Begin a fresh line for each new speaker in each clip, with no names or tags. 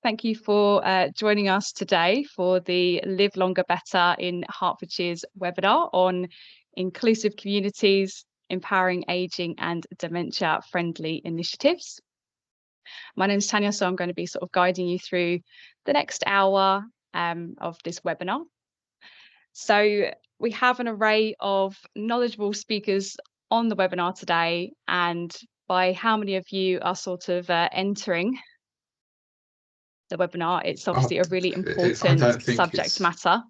Thank you for joining us today for the Live Longer Better in Hertfordshire's webinar on inclusive communities, empowering ageing and dementia-friendly initiatives. My name is Tanya, so I'm going to be sort of guiding you through the next hour of this webinar. So we have an array of knowledgeable speakers on the webinar today, and by how many of you are sort of entering the webinar, it's obviously a really important subject matter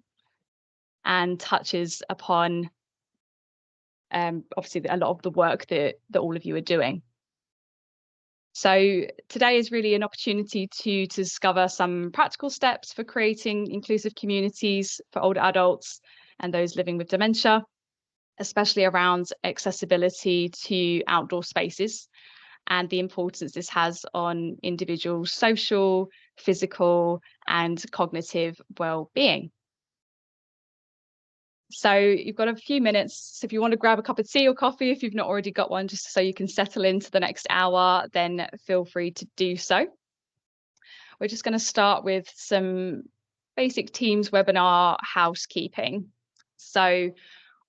and touches upon obviously a lot of the work that all of you are doing. So today is really an opportunity to discover some practical steps for creating inclusive communities for older adults and those living with dementia, especially around accessibility to outdoor spaces and the importance this has on individuals' social, physical, and cognitive well-being. So you've got a few minutes. So if you want to grab a cup of tea or coffee, if you've not already got one, just so you can settle into the next hour, then feel free to do so. We're just going to start with some basic Teams webinar housekeeping. So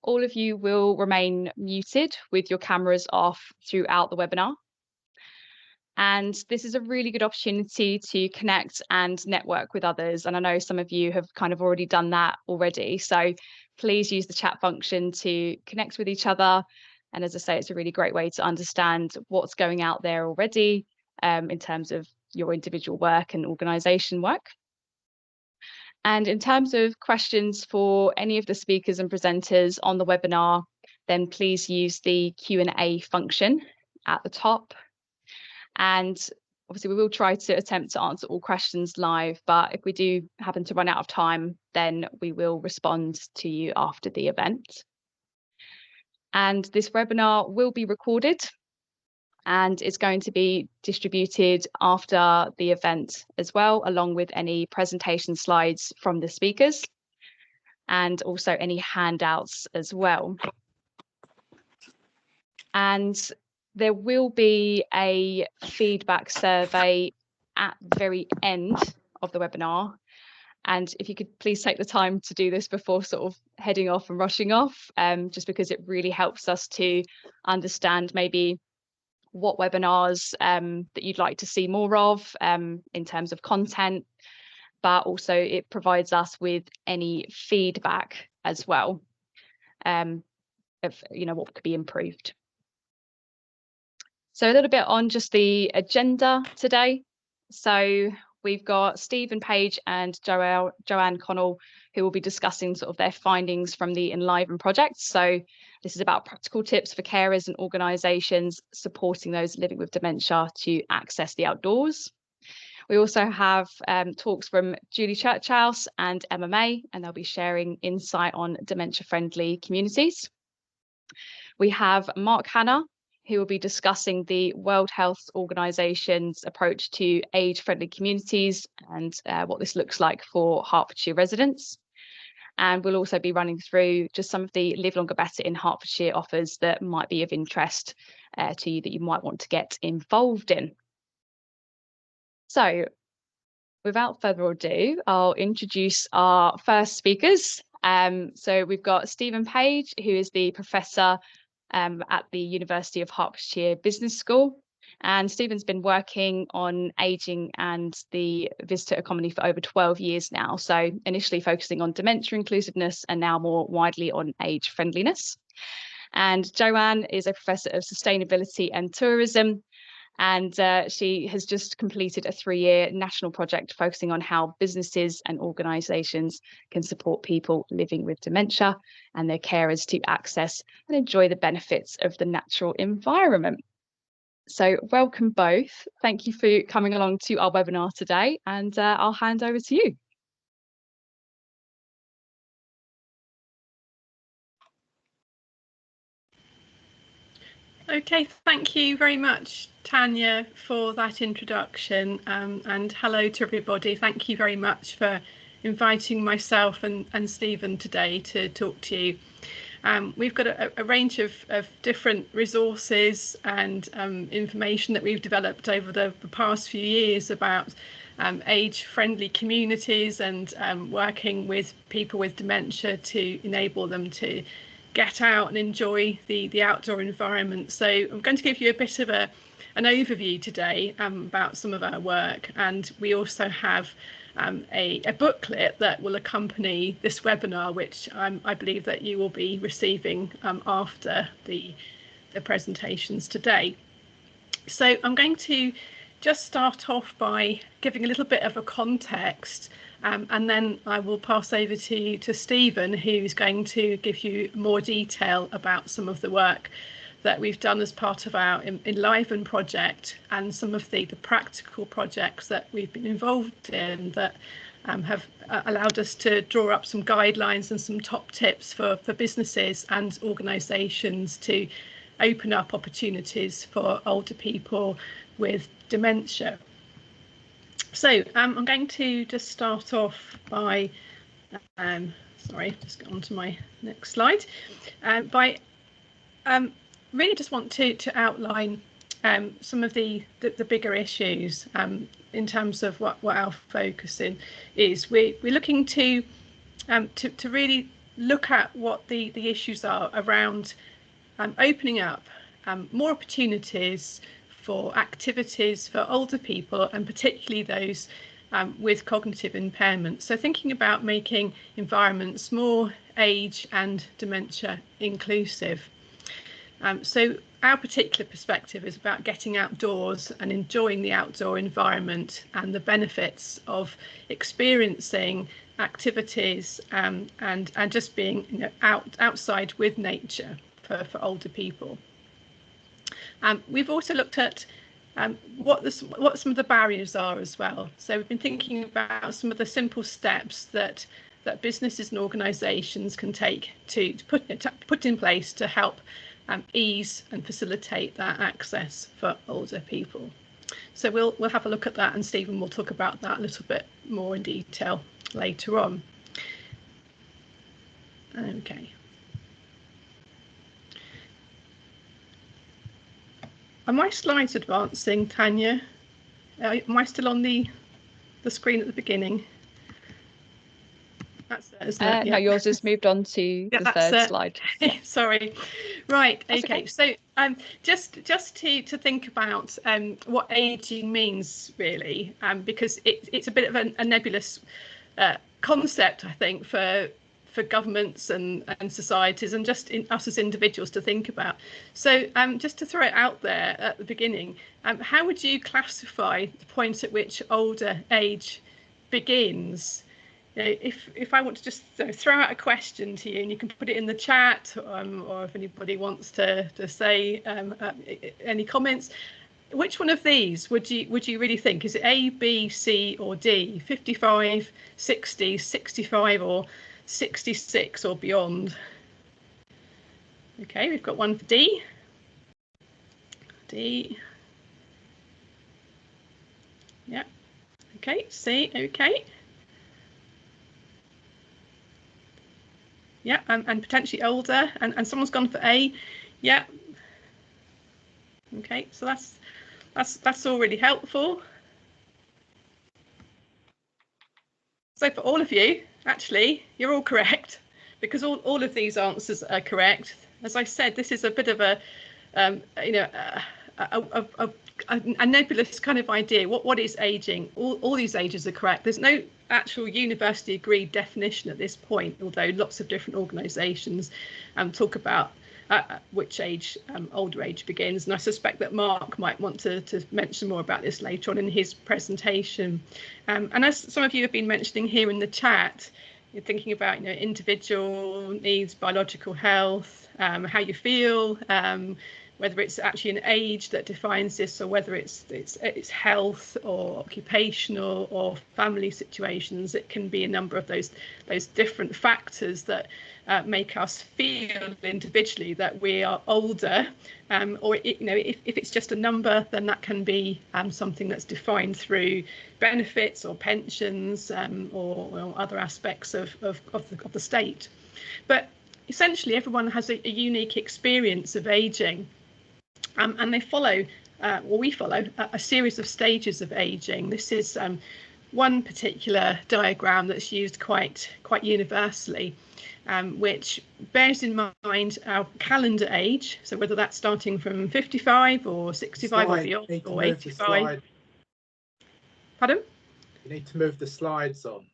all of you will remain muted with your cameras off throughout the webinar. And this is a really good opportunity to connect and network with others. And I know some of you have kind of already done that already. So please use the chat function to connect with each other. And as I say, it's a really great way to understand what's going out there already in terms of your individual work and organisation work. And in terms of questions for any of the speakers and presenters on the webinar, then please use the Q&A function at the top. And obviously, we will try to attempt to answer all questions live, but if we do happen to run out of time, then we will respond to you after the event. And this webinar will be recorded and it's going to be distributed after the event as well, along with any presentation slides from the speakers and also any handouts as well. And there will be a feedback survey at the very end of the webinar. And if you could please take the time to do this before sort of heading off and rushing off, just because it really helps us to understand maybe what webinars that you'd like to see more of in terms of content, but also it provides us with any feedback as well of what could be improved. So a little bit on just the agenda today. So we've got Stephen Page and Joanne Connell, who will be discussing sort of their findings from the Enliven project. So this is about practical tips for carers and organisations supporting those living with dementia to access the outdoors. We also have talks from Julie Churchhouse and MMA, and they'll be sharing insight on dementia-friendly communities. We have Mark Hanna, who will be discussing the World Health Organisation's approach to age-friendly communities and what this looks like for Hertfordshire residents. And we'll also be running through just some of the Live Longer Better in Hertfordshire offers that might be of interest to you that you might want to get involved in. So without further ado, I'll introduce our first speakers. So we've got Stephen Page, who is the Professor at the University of Hertfordshire Business School. And Stephen's been working on ageing and the visitor economy for over 12 years now. So initially focusing on dementia inclusiveness and now more widely on age friendliness. And Joanne is a Professor of Sustainability and Tourism. And she has just completed a 3-year national project focusing on how businesses and organisations can support people living with dementia and their carers to access and enjoy the benefits of the natural environment. So welcome both. Thank you for coming along to our webinar today, and I'll hand over to you.
Okay, thank you very much, Tanya, for that introduction, and hello to everybody. Thank you very much for inviting myself and Stephen today to talk to you. We've got a range of different resources and information that we've developed over the past few years about age-friendly communities and working with people with dementia to enable them to get out and enjoy the outdoor environment. So I'm going to give you a bit of an overview today about some of our work, and we also have a booklet that will accompany this webinar, which I believe that you will be receiving after the presentations today. So I'm going to just start off by giving a little bit of a context, and then I will pass over to Stephen, who's going to give you more detail about some of the work that we've done as part of our Enliven project and some of the practical projects that we've been involved in that have allowed us to draw up some guidelines and some top tips for businesses and organisations to open up opportunities for older people with dementia. So I'm going to just start off by, sorry, just go on to my next slide, by really just want to outline some of the bigger issues in terms of what our focus is. We're looking to really look at what the issues are around opening up more opportunities for activities for older people, and particularly those with cognitive impairment. So thinking about making environments more age and dementia inclusive. So our particular perspective is about getting outdoors and enjoying the outdoor environment and the benefits of experiencing activities and just being outside with nature for older people. We've also looked at what some of the barriers are as well. So we've been thinking about some of the simple steps that businesses and organisations can take to put in place to help ease and facilitate that access for older people. So we'll have a look at that, and Stephen will talk about that a little bit more in detail later on. Okay. Are my slides advancing, Tanya? Am I still on the screen at the beginning? That's it, isn't it?
No, yours has moved on to the third slide.
Sorry. Right.
Okay.
So just to think about what ageing means, really, because it's a bit of a nebulous concept, I think, for governments and societies and just us as individuals to think about. So just to throw it out there at the beginning, how would you classify the point at which older age begins? You know, if I want to just throw out a question to you, and you can put it in the chat, or if anybody wants to say any comments, which one of these would you really think? Is it A, B, C, or D? 55, 60, 65, or 66 or beyond? Okay, we've got one for D. D. Yeah. Okay, C. Okay. Yeah, and potentially older, and someone's gone for A. Yeah. Okay, so that's all really helpful. So for all of you, actually, you're all correct, because all of these answers are correct. As I said, this is a bit of a nebulous kind of idea. What is aging? All these ages are correct. There's no actual university agreed definition at this point, although lots of different organisations talk about which age older age begins, and I suspect that Mark might want to mention more about this later on in his presentation. And as some of you have been mentioning here in the chat, you're thinking about individual needs, biological health, how you feel, whether it's actually an age that defines this, or whether it's health or occupational or family situations. It can be a number of those different factors that make us feel individually that we are older, or if it's just a number, then that can be something that's defined through benefits or pensions, or other aspects of the state. But essentially everyone has a unique experience of aging, and they follow we follow a series of stages of aging. This is one particular diagram that's used quite universally, which bears in mind our calendar age, so whether that's starting from 55 or 65 or beyond or 85. Pardon?
You need to move the slides on.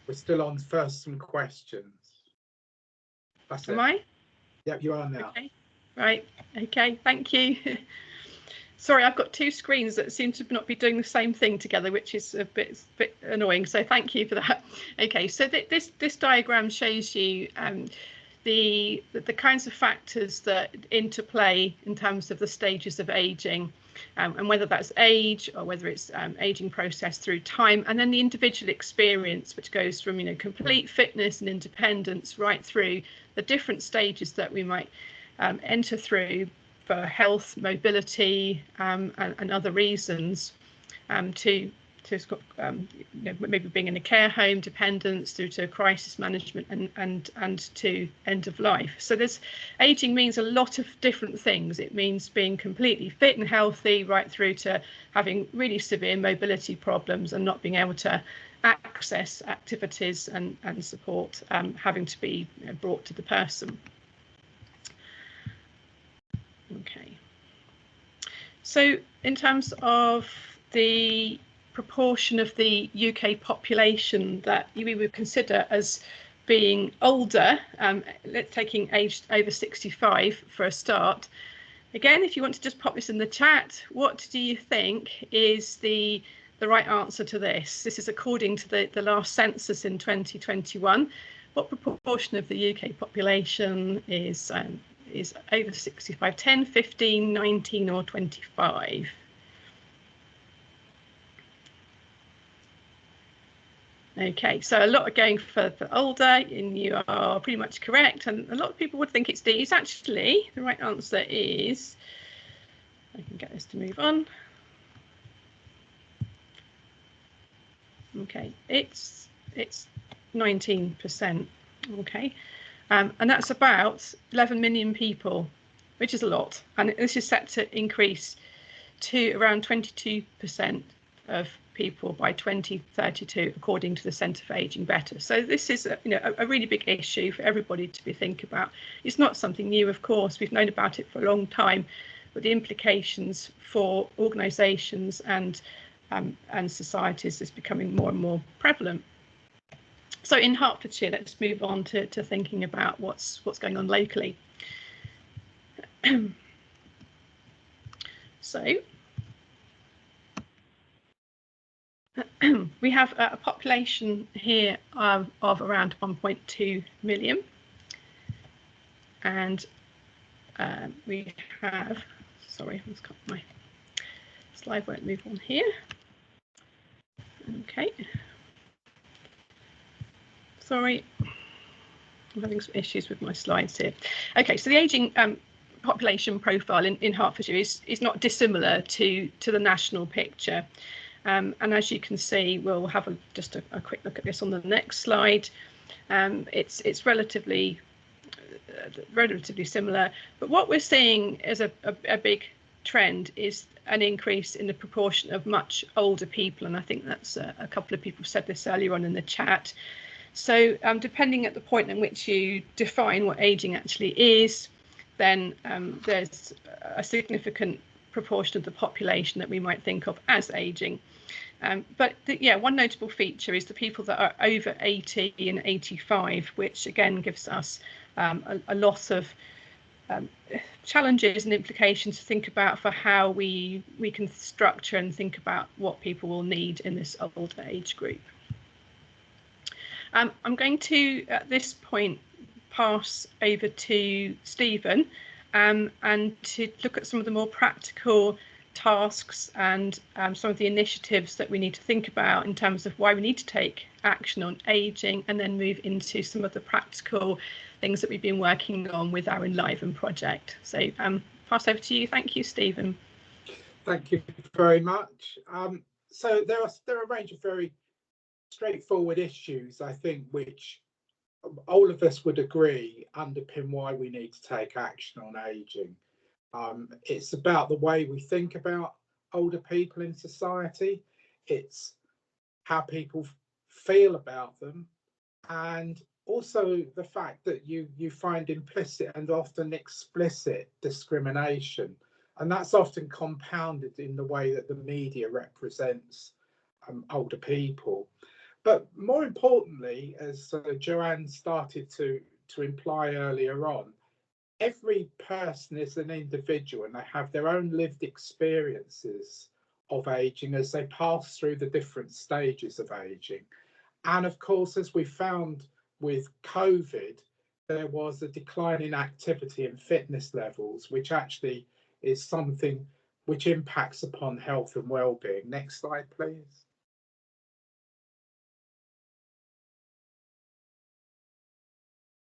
We're still on first some questions. That's it.
Am I?
Yep, you are now.
Okay. Right. Okay. Thank you. Sorry, I've got two screens that seem to not be doing the same thing together, which is a bit annoying. So thank you for that. Okay. So this diagram shows you the kinds of factors that interplay in terms of the stages of aging, and whether that's age or whether it's aging process through time, and then the individual experience, which goes from complete fitness and independence right through the different stages that we might enter through for health, mobility, and other reasons, to maybe being in a care home, dependence, through to crisis management, and to end of life. So aging means a lot of different things. It means being completely fit and healthy right through to having really severe mobility problems and not being able to access activities and support, having to be brought to the person. Okay. So in terms of the proportion of the UK population that we would consider as being older, taking age over 65 for a start. Again, if you want to just pop this in the chat, what do you think is the right answer to this? This is according to the last census in 2021. What proportion of the UK population is over 65? 10, 15, 19 or 25? Okay, so a lot are going for older, and you are pretty much correct. And a lot of people would think it's D. It's actually, the right answer is, I can get this to move on. Okay, it's 19%. Okay, and that's about 11 million people, which is a lot. And this is set to increase to around 22% of people by 2032, according to the Centre for Ageing Better. So this is a really big issue for everybody to be thinking about. It's not something new, of course. We've known about it for a long time, but the implications for organisations and societies is becoming more and more prevalent. So in Hertfordshire, let's move on to thinking about what's going on locally. So we have a population here of around 1.2 million, and we have, sorry, I've got my slide won't move on here. Okay, sorry, I'm having some issues with my slides here. Okay, so the ageing population profile in Hertfordshire is not dissimilar to the national picture. And as you can see, we'll have just a quick look at this on the next slide. It's relatively similar, but what we're seeing as a big trend is an increase in the proportion of much older people, and I think that's a couple of people said this earlier on in the chat. So depending at the point in which you define what ageing actually is, then there's a significant proportion of the population that we might think of as ageing. But one notable feature is the people that are over 80 and 85, which again gives us a lot of challenges and implications to think about for how we can structure and think about what people will need in this older age group. I'm going to, at this point, pass over to Stephen and to look at some of the more practical tasks and some of the initiatives that we need to think about in terms of why we need to take action on ageing, and then move into some of the practical things that we've been working on with our Enliven project. So pass over to you. Thank you, Stephen.
Thank you very much. So there are a range of very straightforward issues, I think, which all of us would agree underpin why we need to take action on ageing. It's about the way we think about older people in society. It's how people feel about them, and also the fact that you find implicit and often explicit discrimination, and that's often compounded in the way that the media represents older people. But more importantly, as Joanne started to imply earlier on, every person is an individual and they have their own lived experiences of aging as they pass through the different stages of aging. And of course, as we found with COVID, there was a decline in activity and fitness levels, which actually is something which impacts upon health and well-being. Next slide, please.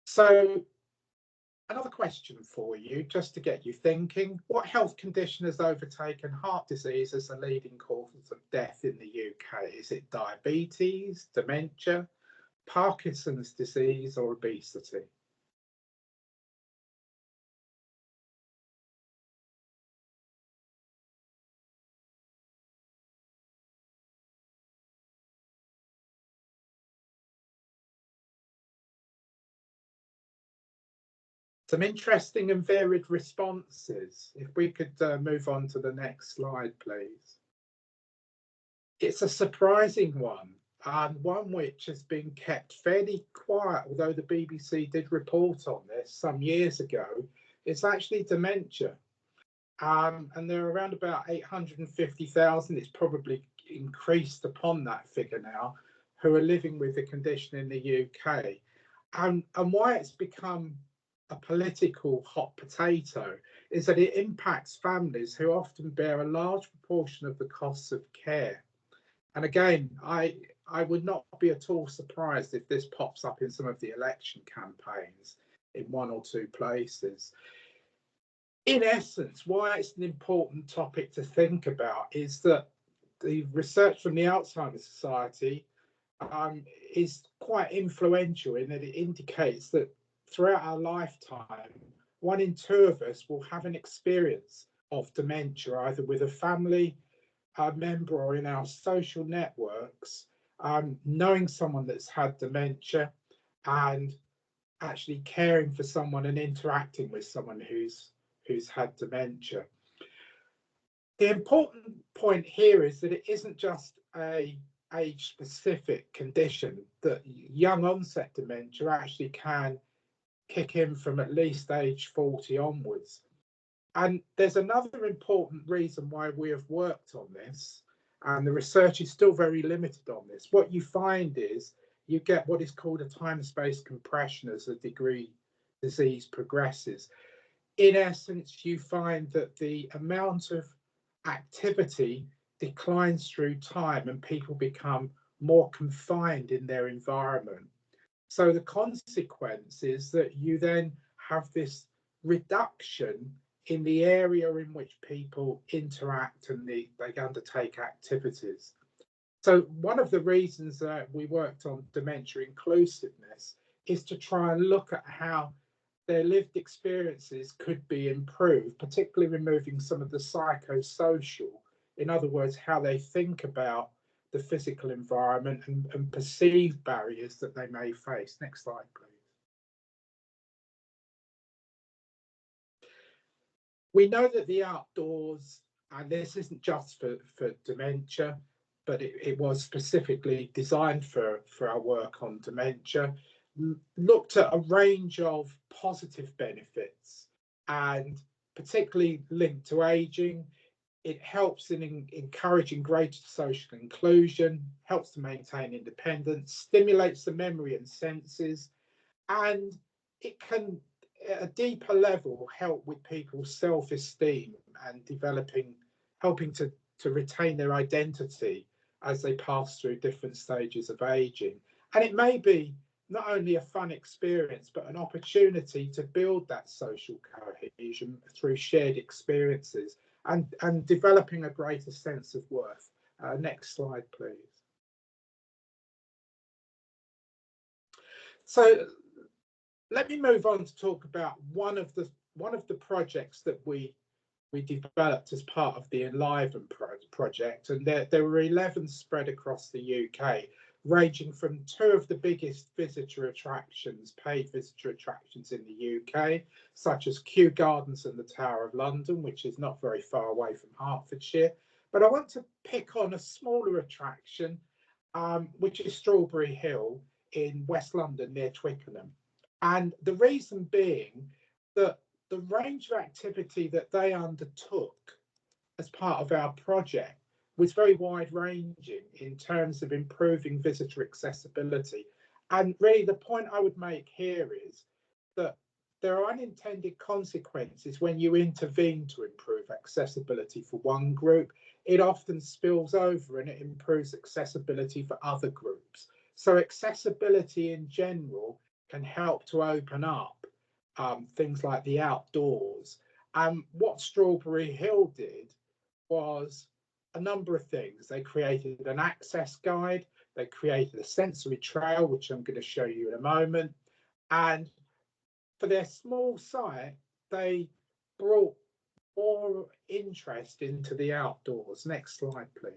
So another question for you, just to get you thinking. What health condition has overtaken heart disease as the leading cause of death in the UK? Is it diabetes, dementia, Parkinson's disease, or obesity? Some interesting and varied responses. If we could move on to the next slide, please. It's a surprising one, and one which has been kept fairly quiet, although the BBC did report on this some years ago. It's actually dementia. And there are around about 850,000, it's probably increased upon that figure now, who are living with the condition in the UK. And why it's become a political hot potato is that it impacts families who often bear a large proportion of the costs of care. And again, I would not be at all surprised if this pops up in some of the election campaigns in one or two places. In essence, why it's an important topic to think about is that the research from the Alzheimer's Society is quite influential in that it indicates that throughout our lifetime, 1 in 2 of us will have an experience of dementia, either with a family member or in our social networks, knowing someone that's had dementia and actually caring for someone and interacting with someone who's had dementia. The important point here is that it isn't just a age-specific condition, that young onset dementia actually can kick in from at least age 40 onwards. And there's another important reason why we have worked on this, and the research is still very limited on this. What you find is you get what is called a time-space compression as the disease progresses. In essence, you find that the amount of activity declines through time and people become more confined in their environment. So the consequence is that you then have this reduction in the area in which people interact and they undertake activities. So one of the reasons that we worked on dementia inclusiveness is to try and look at how their lived experiences could be improved, particularly removing some of the psychosocial, in other words, how they think about the physical environment and perceived barriers that they may face. Next slide, please. We know that the outdoors, and this isn't just for dementia, but it was specifically designed for our work on dementia, looked at a range of positive benefits, and particularly linked to aging. It helps in encouraging greater social inclusion, helps to maintain independence, stimulates the memory and senses, and it can, at a deeper level, help with people's self-esteem and helping to retain their identity as they pass through different stages of aging. And it may be not only a fun experience, but an opportunity to build that social cohesion through shared experiences and developing a greater sense of worth. Next slide, please. So let me move on to talk about one of the projects that we we developed as part of the Enliven project, and there were 11 spread across the UK, ranging from 2 of the biggest visitor attractions, paid visitor attractions in the UK, such as Kew Gardens and the Tower of London, which is not very far away from Hertfordshire. But I want to pick on a smaller attraction, which is Strawberry Hill in West London near Twickenham. And the reason being that the range of activity that they undertook as part of our project was very wide ranging in terms of improving visitor accessibility. And really the point I would make here is that there are unintended consequences when you intervene to improve accessibility for one group. It often spills over and it improves accessibility for other groups. So accessibility in general can help to open up things like the outdoors. What Strawberry Hill did was a number of things. They created an access guide, they created a sensory trail, which I'm going to show you in a moment, and for their small site, they brought more interest into the outdoors. Next slide, please.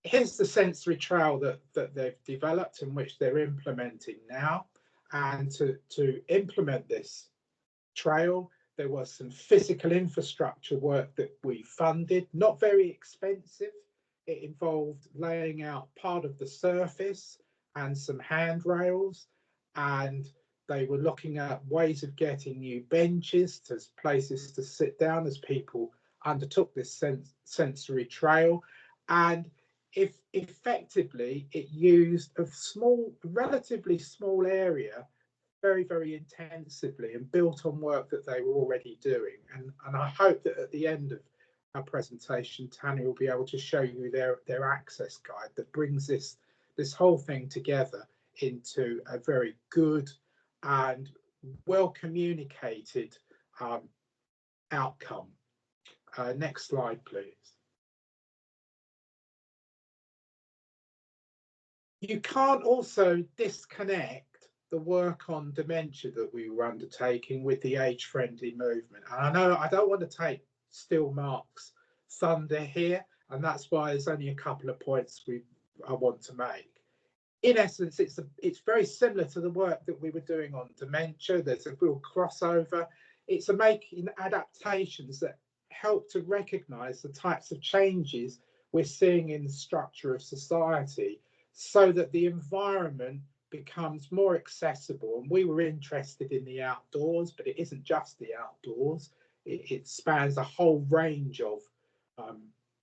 Here's the sensory trail that they've developed and which they're implementing now. And to implement this trail, there was some physical infrastructure work that we funded, not very expensive. It involved laying out part of the surface and some handrails, and they were looking at ways of getting new benches to places to sit down as people undertook this sensory trail. And if effectively it used a relatively small area very, very intensively and built on work that they were already doing. And I hope that at the end of our presentation, Tanya will be able to show you their access guide that brings this whole thing together into a very good and well communicated outcome. Next slide, please. You can't also disconnect the work on dementia that we were undertaking with the age-friendly movement. And I know I don't want to take Still Mark's thunder here, and that's why there's only a couple of points I want to make. In essence, it's very similar to the work that we were doing on dementia. There's a real crossover. It's making adaptations that help to recognise the types of changes we're seeing in the structure of society, so that the environment becomes more accessible. And we were interested in the outdoors, but it isn't just the outdoors. It spans a whole range of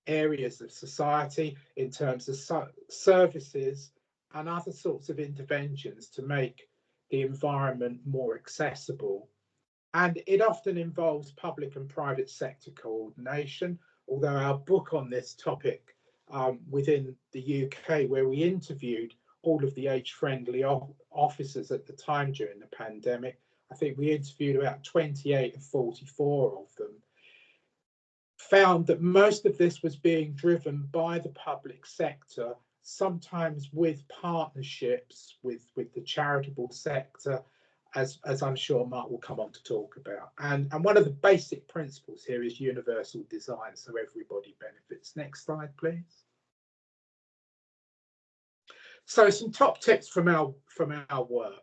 areas of society in terms of services and other sorts of interventions to make the environment more accessible. And it often involves public and private sector coordination, although our book on this topic within the UK, where we interviewed all of the age-friendly officers at the time during the pandemic, I think we interviewed about 28 of 44 of them, found that most of this was being driven by the public sector, sometimes with partnerships with the charitable sector, as I'm sure Mark will come on to talk about. And one of the basic principles here is universal design, so everybody benefits. Next slide, please. So some top tips from our work.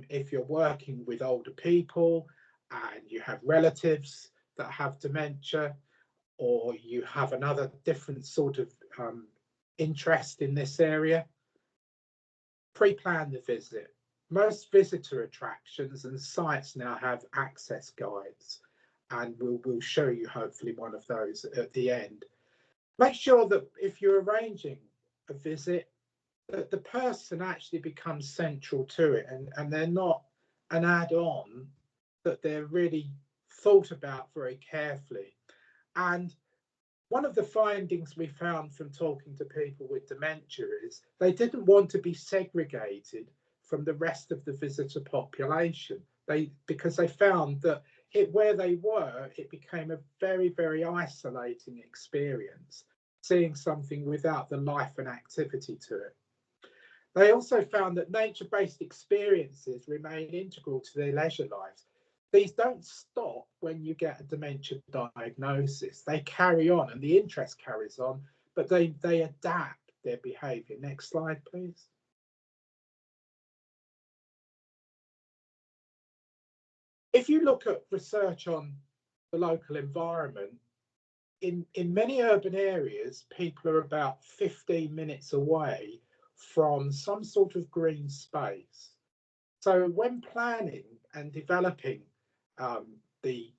If you're working with older people and you have relatives that have dementia, or you have another different sort of interest in this area, pre-plan the visit. Most visitor attractions and sites now have access guides, and we'll show you hopefully one of those at the end. Make sure that if you're arranging a visit, that the person actually becomes central to it, and they're not an add-on, that they're really thought about very carefully. And one of the findings we found from talking to people with dementia is they didn't want to be segregated from the rest of the visitor population, because they found that where they were, it became a very, very isolating experience, seeing something without the life and activity to it. They also found that nature-based experiences remain integral to their leisure lives. These don't stop when you get a dementia diagnosis. They carry on, and the interest carries on, but they adapt their behaviour. Next slide, please. If you look at research on the local environment, in many urban areas, people are about 15 minutes away from some sort of green space. So when planning and developing the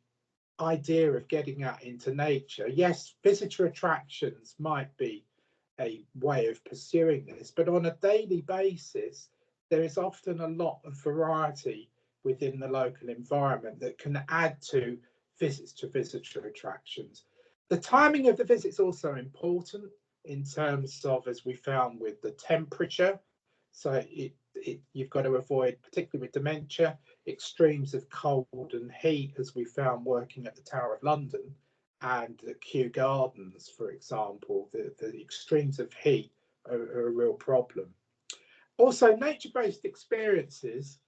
idea of getting out into nature, yes, visitor attractions might be a way of pursuing this, but on a daily basis, there is often a lot of variety within the local environment that can add to visits to visitor attractions. The timing of the visit's also important in terms of, as we found with the temperature. So you've got to avoid, particularly with dementia, extremes of cold and heat, as we found working at the Tower of London and the Kew Gardens, for example. The extremes of heat are a real problem. Also, nature-based experiences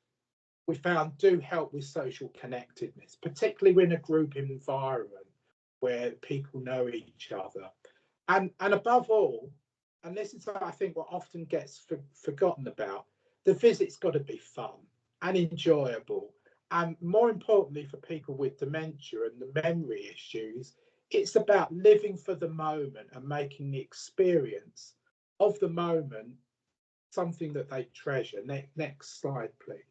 we found do help with social connectedness, particularly in a group environment where people know each other. And above all, and this is, I think, what often gets forgotten about, the visit's got to be fun and enjoyable. And more importantly, for people with dementia and the memory issues, it's about living for the moment and making the experience of the moment something that they treasure. Next slide, please.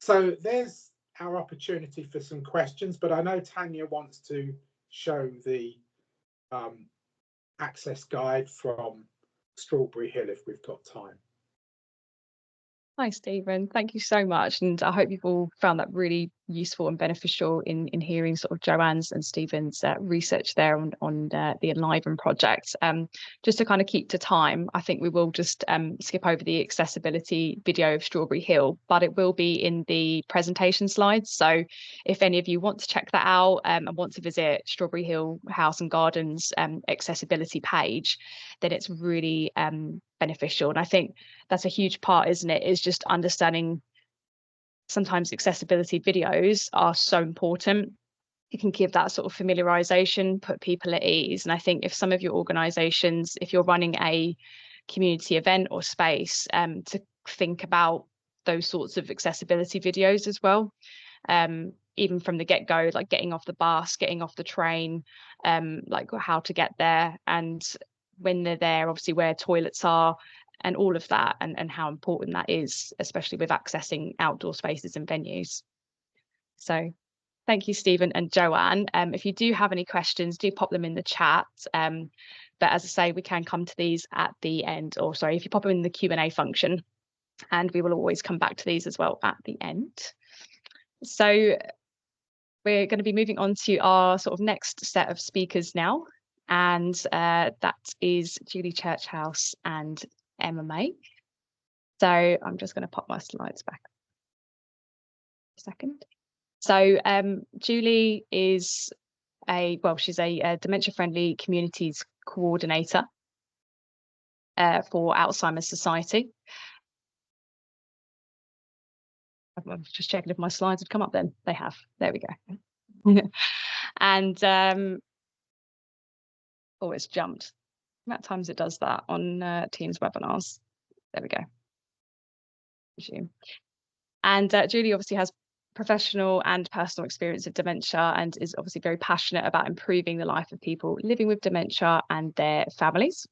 So there's our opportunity for some questions, but I know Tanya wants to show the access guide from Strawberry Hill if we've got time.
Hi, Stephen. Thank you so much. And I hope you've all found that really useful and beneficial in hearing sort of Joanne's and Stephen's research there on the Enliven project. Just to kind of keep to time, I think we will just skip over the accessibility video of Strawberry Hill, but it will be in the presentation slides. So if any of you want to check that out and want to visit Strawberry Hill House and Gardens accessibility page, then it's really beneficial. And I think that's a huge part, isn't it? Is just understanding sometimes accessibility videos are so important. You can give that sort of familiarization, put people at ease. And I think if some of your organizations, if you're running a community event or space, to think about those sorts of accessibility videos as well, even from the get-go, like getting off the bus, getting off the train, like how to get there, and when they're there, obviously where toilets are, and all of that, and how important that is, especially with accessing outdoor spaces and venues. So thank you, Stephen and Joanne. If you do have any questions, do pop them in the chat. But as I say, we can come to these at the end, or sorry, if you pop them in the Q&A function, and we will always come back to these as well at the end. So we're going to be moving on to our sort of next set of speakers now, and that is Julie Churchhouse and Emma May. So I'm just going to pop my slides back a second. So Julie is she's a dementia-friendly communities coordinator for Alzheimer's Society. I'm just checking if my slides had come up then. They have. There we go. And oh, it's jumped. At times it does that on Teams webinars. There we go. Resume. And Julie obviously has professional and personal experience of dementia and is obviously very passionate about improving the life of people living with dementia and their families.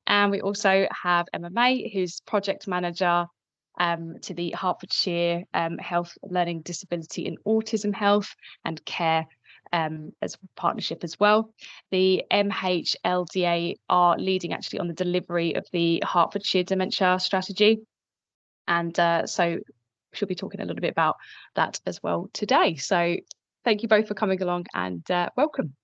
And we also have Emma May, who's project manager to the Hertfordshire Health, Learning, Disability and Autism Health and Care as partnership as well. The MHLDA are leading actually on the delivery of the Hertfordshire Dementia Strategy. And so she'll be talking a little bit about that as well today. So thank you both for coming along and welcome.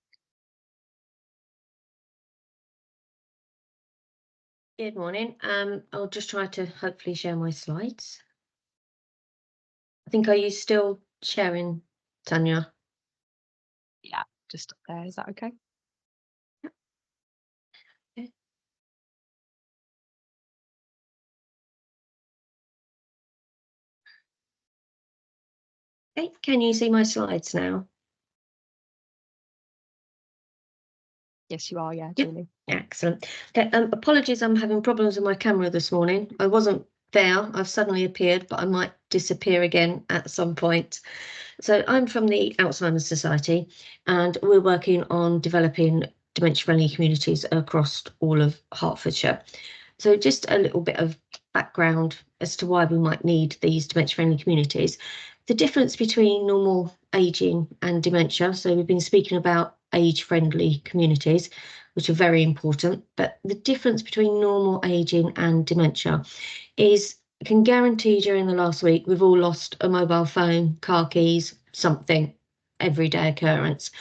Good morning. I'll just try to hopefully share my slides. I think, are you still sharing, Tanya?
Yeah, just up there. Is that okay?
Yeah. Okay. Okay, can you see my slides now?
Yes, you are. Yeah,
Yep.
Julie.
Excellent. Okay, apologies, I'm having problems with my camera this morning. I wasn't there, I've suddenly appeared, but I might disappear again at some point. So I'm from the Alzheimer's Society, and we're working on developing dementia-friendly communities across all of Hertfordshire. So just a little bit of background as to why we might need these dementia-friendly communities. The difference between normal ageing and dementia, so we've been speaking about age-friendly communities, which are very important, but the difference between normal ageing and dementia is, I can guarantee during the last week we've all lost a mobile phone, car keys, something, everyday occurrence.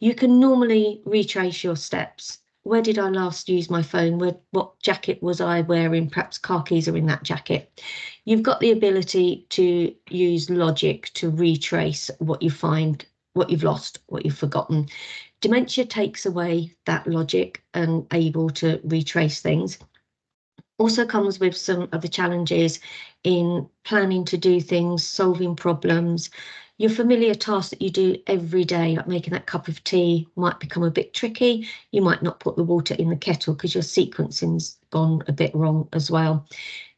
You can normally retrace your steps. Where did I last use my phone? What jacket was I wearing? Perhaps car keys are in that jacket. You've got the ability to use logic to retrace what you find, what you've lost, what you've forgotten. Dementia takes away that logic and able to retrace things. Also comes with some of the challenges in planning to do things, solving problems. Your familiar tasks that you do every day, like making that cup of tea, might become a bit tricky. You might not put the water in the kettle because your sequencing's gone a bit wrong as well.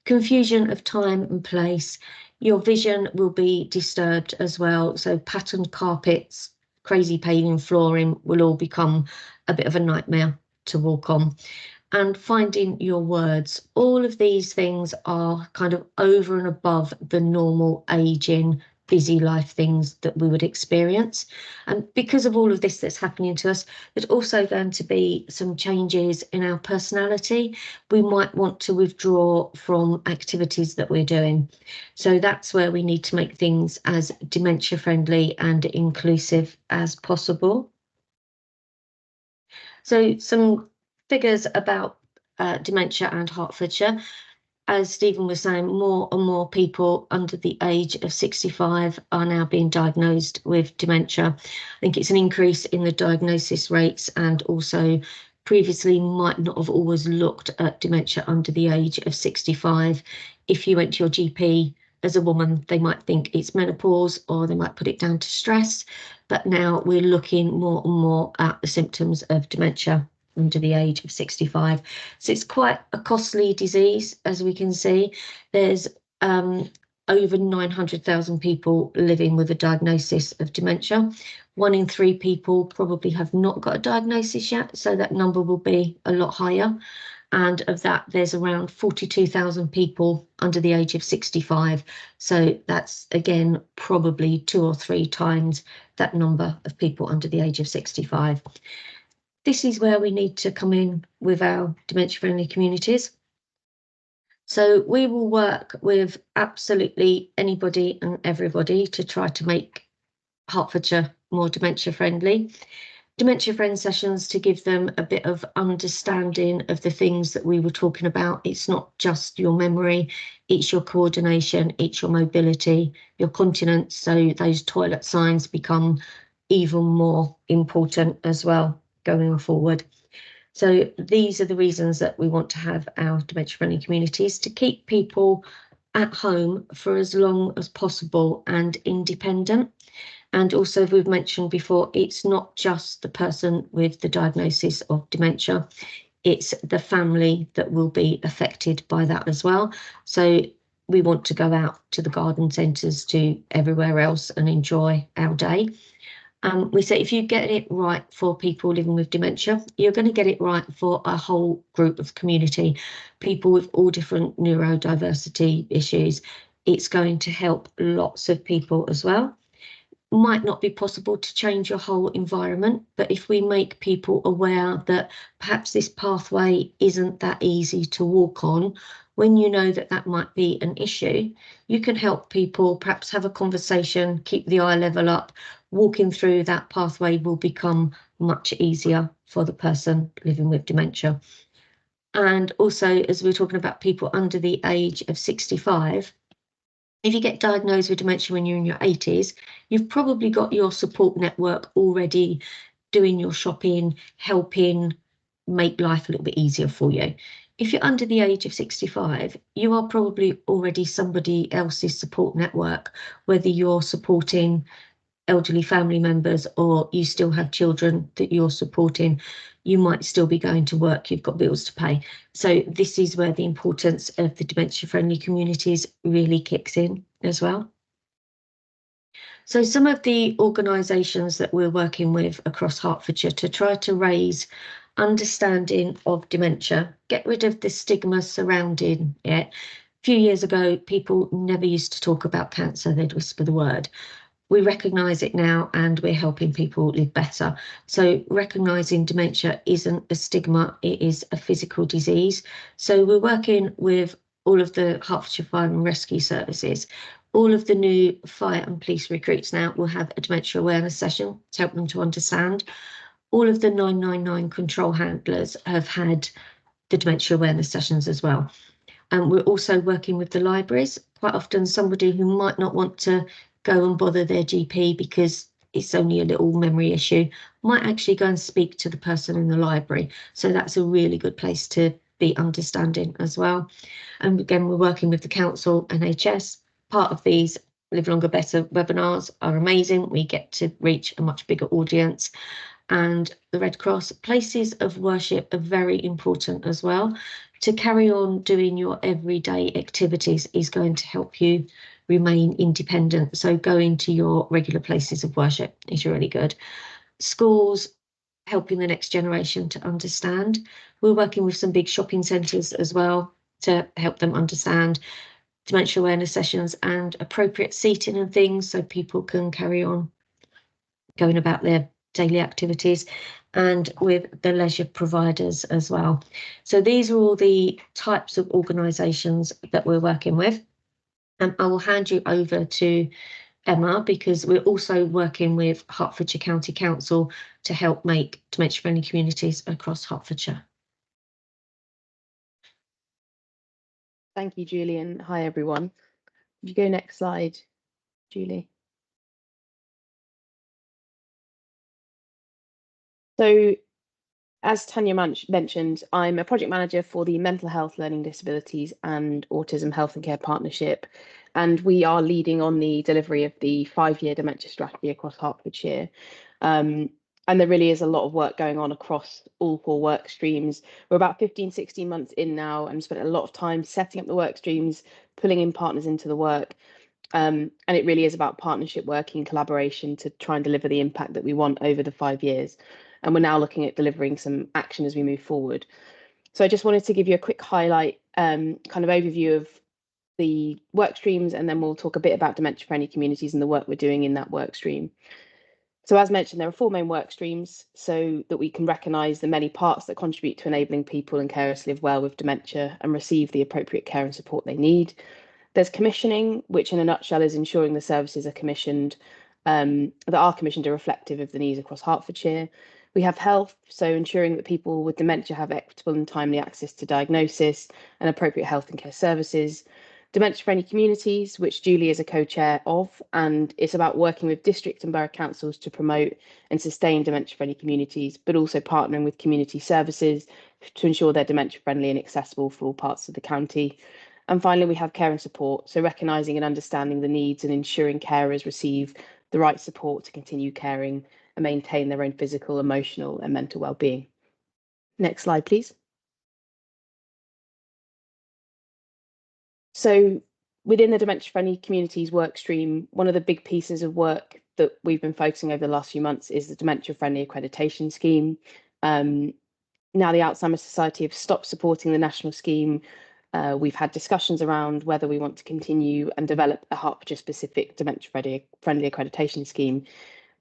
Confusion of time and place. Your vision will be disturbed as well. So patterned carpets, crazy paving, flooring will all become a bit of a nightmare to walk on. And finding your words, all of these things are kind of over and above the normal aging, busy life things that we would experience. And because of all of this that's happening to us, there's also going to be some changes in our personality. We might want to withdraw from activities that we're doing. So that's where we need to make things as dementia friendly and inclusive as possible. So some figures about dementia and Hertfordshire. As Stephen was saying, more and more people under the age of 65 are now being diagnosed with dementia. I think it's an increase in the diagnosis rates, and also previously might not have always looked at dementia under the age of 65. If you went to your GP as a woman, they might think it's menopause, or they might put it down to stress. But now we're looking more and more at the symptoms of dementia under the age of 65. So it's quite a costly disease, as we can see. There's over 900,000 people living with a diagnosis of dementia. 1 in 3 people probably have not got a diagnosis yet, so that number will be a lot higher. And of that, there's around 42,000 people under the age of 65. So that's, again, probably 2 or 3 times that number of people under the age of 65. This is where we need to come in with our dementia-friendly communities. So we will work with absolutely anybody and everybody to try to make Hertfordshire more dementia-friendly. Dementia-friendly sessions to give them a bit of understanding of the things that we were talking about. It's not just your memory, it's your coordination, it's your mobility, your continence. So those toilet signs become even more important as well going forward. So these are the reasons that we want to have our dementia-friendly communities, to keep people at home for as long as possible and independent. And also, we've mentioned before, it's not just the person with the diagnosis of dementia, it's the family that will be affected by that as well. So we want to go out to the garden centres, to everywhere else, and enjoy our day. We say if you get it right for people living with dementia, you're going to get it right for a whole group of community, people with all different neurodiversity issues. It's going to help lots of people as well. Might not be possible to change your whole environment, but if we make people aware that perhaps this pathway isn't that easy to walk on, when you know that that might be an issue, you can help people perhaps have a conversation, keep the eye level up. Walking through that pathway will become much easier for the person living with dementia. And also, as we're talking about people under the age of 65, if you get diagnosed with dementia when you're in your 80s, you've probably got your support network already doing your shopping, helping make life a little bit easier for you. If you're under the age of 65, you are probably already somebody else's support network, whether you're supporting elderly family members or you still have children that you're supporting. You might still be going to work, you've got bills to pay. So this is where the importance of the dementia-friendly communities really kicks in as well. So some of the organisations that we're working with across Hertfordshire to try to raise understanding of dementia, get rid of the stigma surrounding it. A few years ago, people never used to talk about cancer, they'd whisper the word. We recognise it now and we're helping people live better. So recognising dementia isn't a stigma, it is a physical disease. So we're working with all of the Hertfordshire Fire and Rescue Services. All of the new fire and police recruits now will have a dementia awareness session to help them to understand. All of the 999 control handlers have had the dementia awareness sessions as well. And we're also working with the libraries. Quite often somebody who might not want to go and bother their GP because it's only a little memory issue might actually go and speak to the person in the library. So that's a really good place to be understanding as well. And again, we're working with the council, NHS. Part of these Live Longer Better webinars are amazing. We get to reach a much bigger audience. And the Red Cross. Places of worship are very important as well. To carry on doing your everyday activities is going to help you remain independent. So going to your regular places of worship is really good. Schools, helping the next generation to understand. We're working with some big shopping centres as well to help them understand dementia awareness sessions and appropriate seating and things so people can carry on going about their daily activities, and with the leisure providers as well. So these are all the types of organisations that we're working with. And I will hand you over to Emma because we're also working with Hertfordshire County Council to help make dementia-friendly communities across Hertfordshire.
Thank you, Julie, and hi everyone. If you go next slide, Julie. So, as Tanya mentioned, I'm a project manager for the Mental Health, Learning Disabilities and Autism Health and Care Partnership, and we are leading on the delivery of the 5-year dementia strategy across Hertfordshire. And there really is a lot of work going on across all 4 work streams. We're about 15-16 months in now and spent a lot of time setting up the work streams, pulling in partners into the work. And it really is about partnership working, collaboration to try and deliver the impact that we want over the 5 years. And we're now looking at delivering some action as we move forward. So I just wanted to give you a quick highlight, kind of overview of the work streams, and then we'll talk a bit about dementia-friendly communities and the work we're doing in that work stream. So as mentioned, there are 4 main work streams so that we can recognise the many parts that contribute to enabling people and carers to live well with dementia and receive the appropriate care and support they need. There's commissioning, which in a nutshell is ensuring the services are commissioned, that are commissioned are reflective of the needs across Hertfordshire. We have health, so ensuring that people with dementia have equitable and timely access to diagnosis and appropriate health and care services. Dementia-friendly communities, which Julie is a co-chair of, and it's about working with district and borough councils to promote and sustain dementia-friendly communities, but also partnering with community services to ensure they're dementia-friendly and accessible for all parts of the county. And finally, we have care and support, so recognising and understanding the needs and ensuring carers receive the right support to continue caring and maintain their own physical, emotional and mental well-being. Next slide, please. So within the dementia-friendly communities work stream, one of the big pieces of work that we've been focusing over the last few months is the dementia-friendly accreditation scheme. Now the Alzheimer's Society have stopped supporting the national scheme. We've had discussions around whether we want to continue and develop a Hertfordshire-specific dementia-friendly accreditation scheme.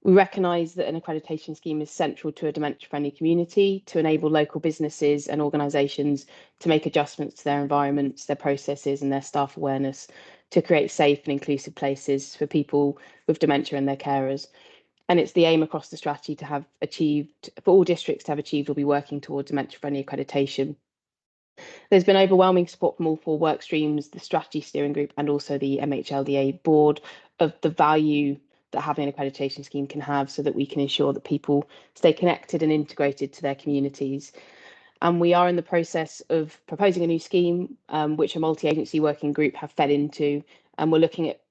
We recognise that an accreditation scheme is central to a dementia-friendly community to enable local businesses and organisations to make adjustments to their environments, their processes and their staff awareness to create safe and inclusive places for people with dementia and their carers. And it's the aim across the strategy to have achieved, for all districts to have achieved or be working towards dementia-friendly accreditation. There's been overwhelming support from all 4 work streams, the strategy steering group and also the MHLDA board, of the value that having an accreditation scheme can have so that we can ensure that people stay connected and integrated to their communities. And we are in the process of proposing a new scheme, which a multi-agency working group have fed into, and we're looking at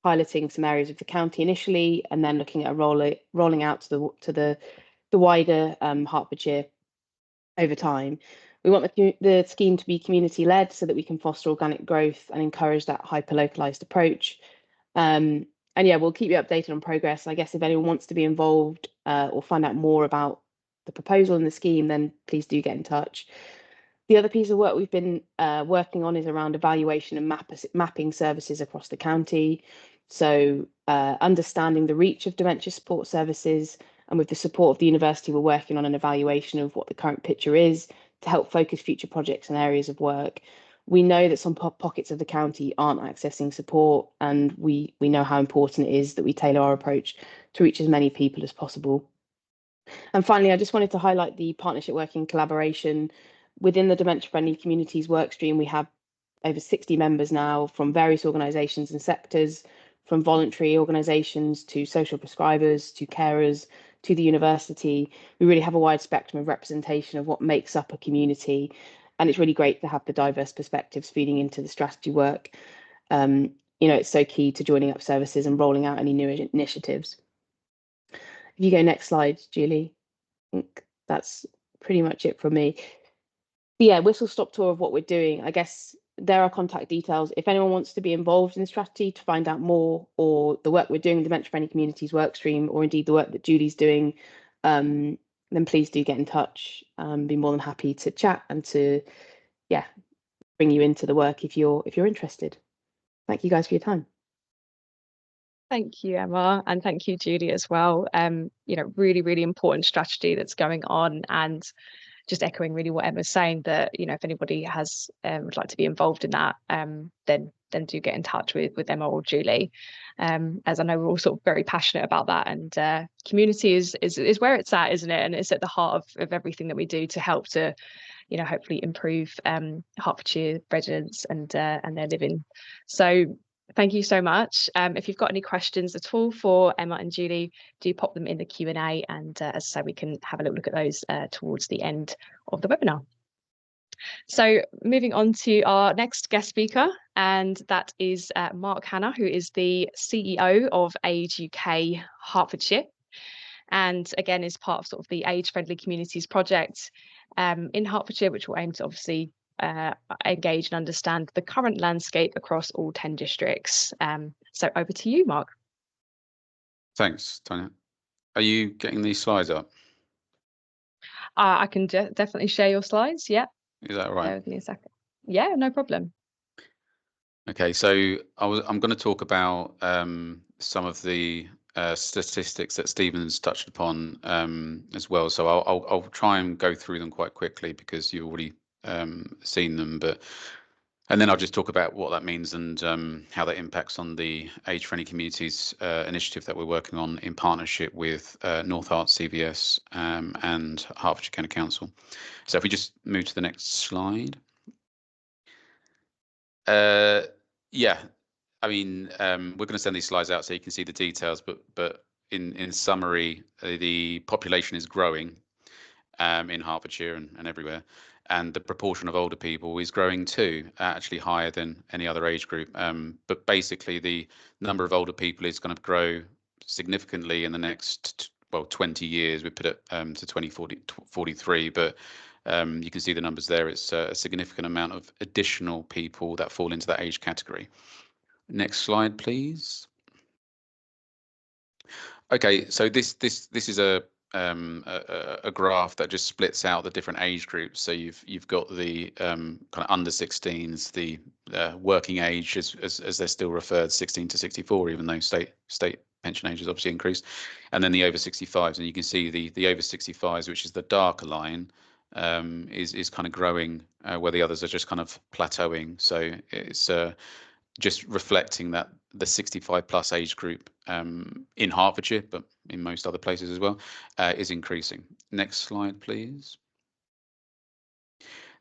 piloting some areas of the county initially, and then looking at rolling out to the wider Hertfordshire over time. We want the scheme to be community-led so that we can foster organic growth and encourage that hyper-localised approach. And yeah, we'll keep you updated on progress. I guess if anyone wants to be involved or find out more about the proposal and the scheme, then please do get in touch. The other piece of work we've been working on is around evaluation and mapping services across the county. So understanding the reach of dementia support services, and with the support of the university, we're working on an evaluation of what the current picture is to help focus future projects and areas of work. We know that some pockets of the county aren't accessing support, and we know how important it is that we tailor our approach to reach as many people as possible. And finally, I just wanted to highlight the partnership working collaboration. Within the Dementia-Friendly Communities workstream, we have over 60 members now from various organisations and sectors, from voluntary organisations to social prescribers to carers to the university. We really have a wide spectrum of representation of what makes up a community, and it's really great to have the diverse perspectives feeding into the strategy work. It's so key to joining up services and rolling out any new initiatives. If you go next slide, Julie, I think that's pretty much it from me. But yeah, whistle-stop tour of what we're doing. I guess there are contact details. If anyone wants to be involved in the strategy to find out more, or the work we're doing, the Dementia-Friendly Communities workstream, or indeed the work that Julie's doing, then please do get in touch. Be more than happy to chat and to, bring you into the work if you're interested. Thank you guys for your time.
Thank you, Emma, and thank you, Julie, as well. Really, really important strategy that's going on, and just echoing really what Emma's saying, that if anybody has would like to be involved in that, then do get in touch with Emma or Julie, as I know we're all sort of very passionate about that, and community is where it's at, isn't it? And it's at the heart of everything that we do to help to hopefully improve Hertfordshire residents and their living. So thank you so much. If you've got any questions at all for Emma and Julie, do pop them in the Q&A, and as I say, we can have a little look at those towards the end of the webinar. So moving on to our next guest speaker, and that is Mark Hanna, who is the CEO of Age UK Hertfordshire, and again is part of sort of the Age Friendly Communities project in Hertfordshire, which will aim to obviously engage and understand the current landscape across all 10 districts. So over to you, Mark.
Thanks, Tanya. Are you getting these slides up?
I can definitely share your slides. Yeah.
Is that right?
Give me a second. Yeah, no problem.
Okay, so I'm going to talk about some of the statistics that Stephen's touched upon as well. So I'll try and go through them quite quickly because you've already seen them, and then I'll just talk about what that means and how that impacts on the Age Friendly Communities initiative that we're working on in partnership with North Herts CVS and Hertfordshire County Council. So if we just move to the next slide. Yeah, I mean, we're going to send these slides out so you can see the details, but in summary, the population is growing in Hertfordshire and everywhere, and the proportion of older people is growing too, actually higher than any other age group. But basically, the number of older people is going to grow significantly in the next 20 years. We put it to 2043, but you can see the numbers there. It's a significant amount of additional people that fall into that age category. Next slide, please. Okay, so this is a graph that just splits out the different age groups. So you've got the kind of under 16s, the working age as they're still referred, 16 to 64, even though state pension age has obviously increased, and then the over 65s. And you can see the over 65s, which is the darker line, is kind of growing where the others are just kind of plateauing. So it's just reflecting that the 65 plus age group in Hertfordshire, but in most other places as well, is increasing. Next slide, please.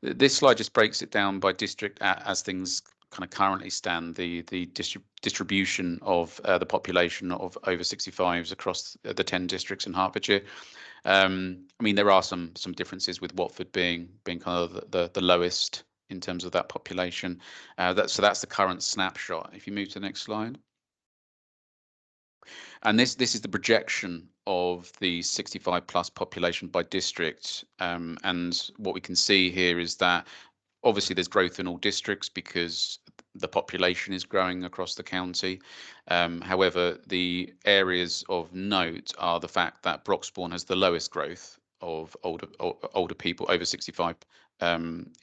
This slide just breaks it down by district as things kind of currently stand, the distribution of the population of over 65s across the 10 districts in Hertfordshire. I mean, there are some differences with Watford being kind of the lowest in terms of that population. So that's the current snapshot. If you move to the next slide. And this is the projection of the 65 plus population by district. And what we can see here is that obviously there's growth in all districts because the population is growing across the county. However, the areas of note are the fact that Broxbourne has the lowest growth of older people over 65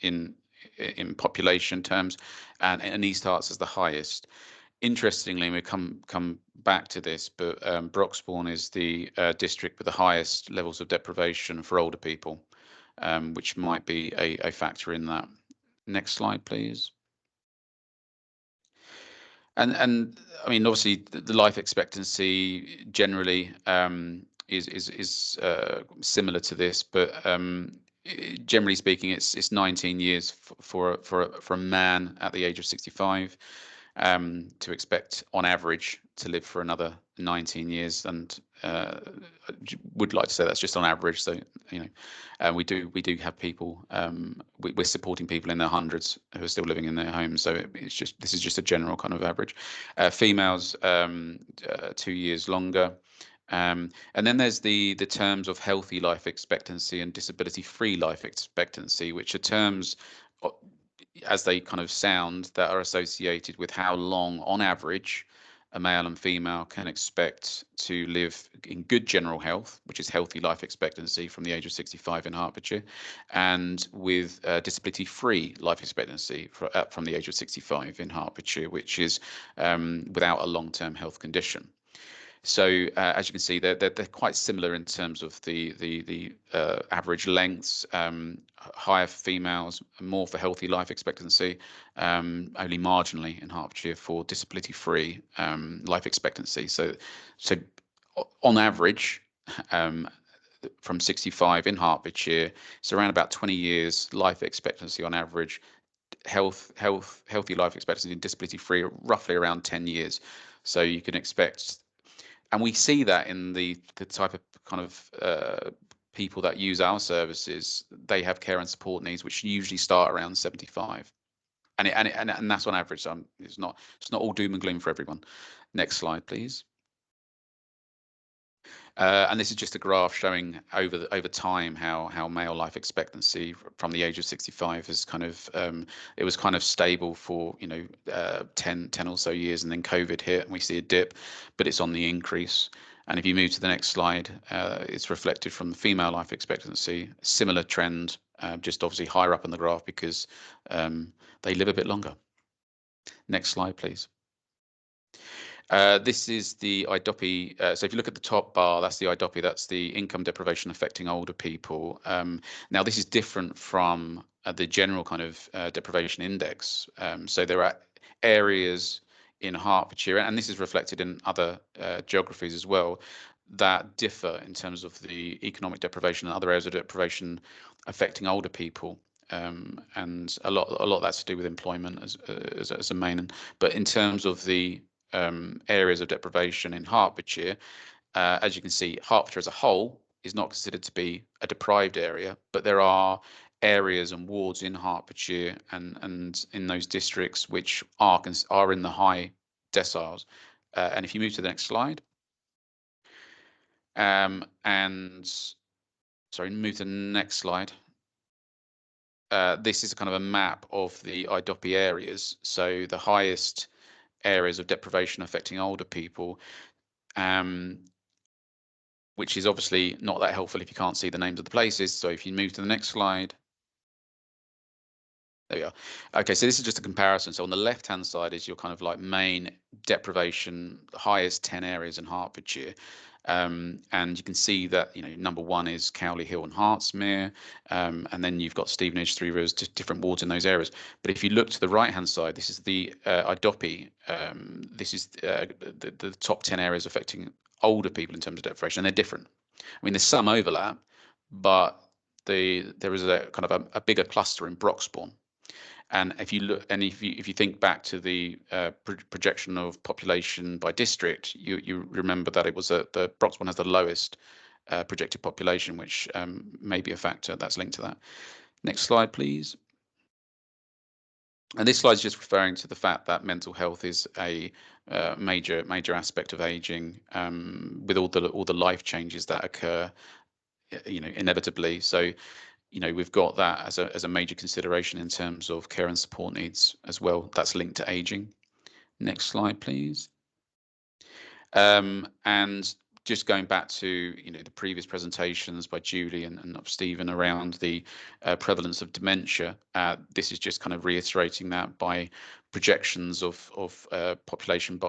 in population terms, and East Herts is the highest. Interestingly, we come back to this, but Broxbourne is the district with the highest levels of deprivation for older people, which might be a factor in that. Next slide, please. And I mean, obviously, the life expectancy generally is similar to this, but generally speaking, it's 19 years for a man at the age of 65. To expect on average to live for another 19 years, and would like to say that's just on average. So we do have people, we're supporting people in their hundreds who are still living in their homes. So this is just a general kind of average. Females 2 years longer. And then there's the terms of healthy life expectancy and disability-free life expectancy, which are terms, as they kind of sound, that are associated with how long, on average, a male and female can expect to live in good general health, which is healthy life expectancy from the age of 65 in Hertfordshire, and with disability-free life expectancy from the age of 65 in Hertfordshire, which is without a long-term health condition. So as you can see, they're quite similar in terms of the average lengths. Higher for females, more for healthy life expectancy, only marginally in Hertfordshire for disability-free life expectancy. So on average, from 65 in Hertfordshire, it's around about 20 years life expectancy on average. Healthy life expectancy and disability-free, roughly around 10 years. So you can expect. And we see that in the type of kind of people that use our services. They have care and support needs, which usually start around 75, and that's on average. So it's not all doom and gloom for everyone. Next slide, please. And this is just a graph showing over time how male life expectancy from the age of 65 is kind of it was kind of stable for 10 or so years, and then COVID hit and we see a dip, but it's on the increase. And if you move to the next slide, it's reflected from the female life expectancy, similar trend, just obviously higher up in the graph because they live a bit longer. Next slide, please. This is the IDOPI. So if you look at the top bar, that's the IDOPI. That's the income deprivation affecting older people. Now, this is different from the general kind of deprivation index. So there are areas in Hertfordshire, and this is reflected in other geographies as well, that differ in terms of the economic deprivation and other areas of deprivation affecting older people. And a lot of that's to do with employment as a main. But in terms of the areas of deprivation in Hertfordshire, as you can see, Hertfordshire as a whole is not considered to be a deprived area, but there are areas and wards in Hertfordshire and in those districts which are in the high deciles. And if you move to the next slide, move to the next slide. This is kind of a map of the IDOPI areas. So the highest areas of deprivation affecting older people, which is obviously not that helpful if you can't see the names of the places. So if you move to the next slide. There we are. Okay, so this is just a comparison. So on the left-hand side is your kind of like main deprivation, highest 10 areas in Hertfordshire. And you can see that, number one is Cowley Hill and Hartsmere, and then you've got Stevenage, Three Rivers, different wards in those areas. But if you look to the right-hand side, this is the IDOPI. This is the top 10 areas affecting older people in terms of deprivation, and they're different. I mean, there's some overlap, but there is a kind of a bigger cluster in Broxbourne. And if you look, and if you think back to the projection of population by district, you remember that it was the Broxbourne has the lowest projected population, which may be a factor that's linked to that. Next slide, please. And this slide is just referring to the fact that mental health is a major aspect of aging, with all the life changes that occur, inevitably. So, we've got that as a major consideration in terms of care and support needs as well. That's linked to aging. Next slide, please. And just going back to the previous presentations by Julie and Stephen around the prevalence of dementia, this is just kind of reiterating that by projections of population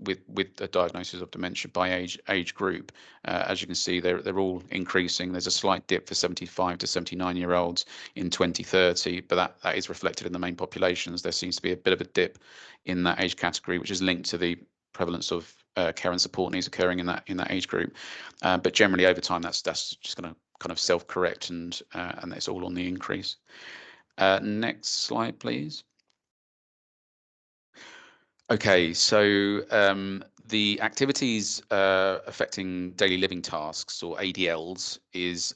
with a diagnosis of dementia by age group. As you can see, they're all increasing. There's a slight dip for 75 to 79-year-olds in 2030, but that is reflected in the main populations. There seems to be a bit of a dip in that age category, which is linked to the prevalence of care and support needs occurring in that age group. But generally, over time, that's just going to kind of self-correct, and it's all on the increase. Next slide, please. Okay, so the activities affecting daily living tasks, or ADLs, is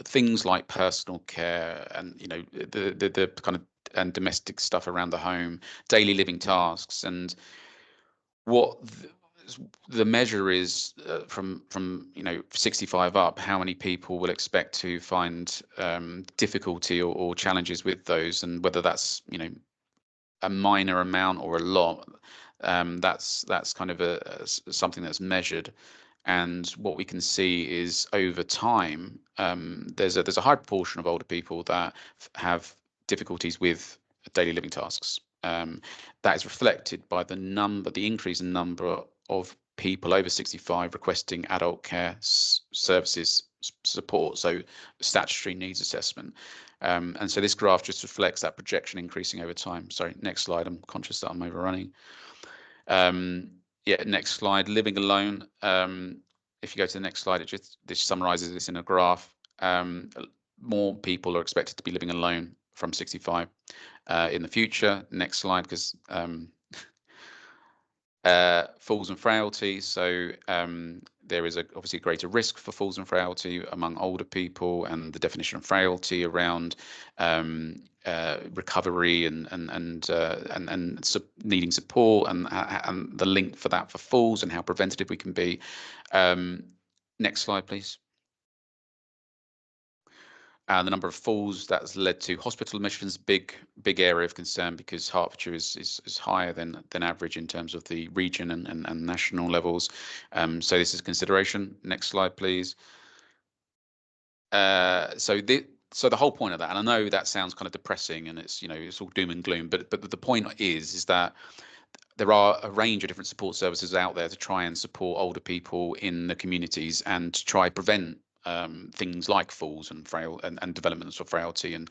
things like personal care and the kind of and domestic stuff around the home, daily living tasks, and what the measure is from 65 up, how many people will expect to find difficulty or challenges with those, and whether that's a minor amount or a lot. That's kind of something that's measured. And what we can see is over time, there's a high proportion of older people that have difficulties with daily living tasks. That is reflected by the increase in number of people over 65 requesting adult care services support, so statutory needs assessment. And so this graph just reflects that projection increasing over time. Sorry, next slide. I'm conscious that I'm overrunning. Yeah, next slide. Living alone. If you go to the next slide, this summarizes this in a graph. More people are expected to be living alone from 65 in the future. Next slide, because falls and frailty. So there is obviously a greater risk for falls and frailty among older people, and the definition of frailty around recovery and needing support, and the link for that for falls and how preventative we can be. Next slide, please. The number of falls that's led to hospital admissions, big area of concern, because Hertfordshire is higher than average in terms of the region and national levels. So this is consideration. Next slide, please. So the whole point of that, and I know that sounds kind of depressing, and it's it's all doom and gloom, but the point is that there are a range of different support services out there to try and support older people in the communities and to try prevent things like falls and and developments of frailty and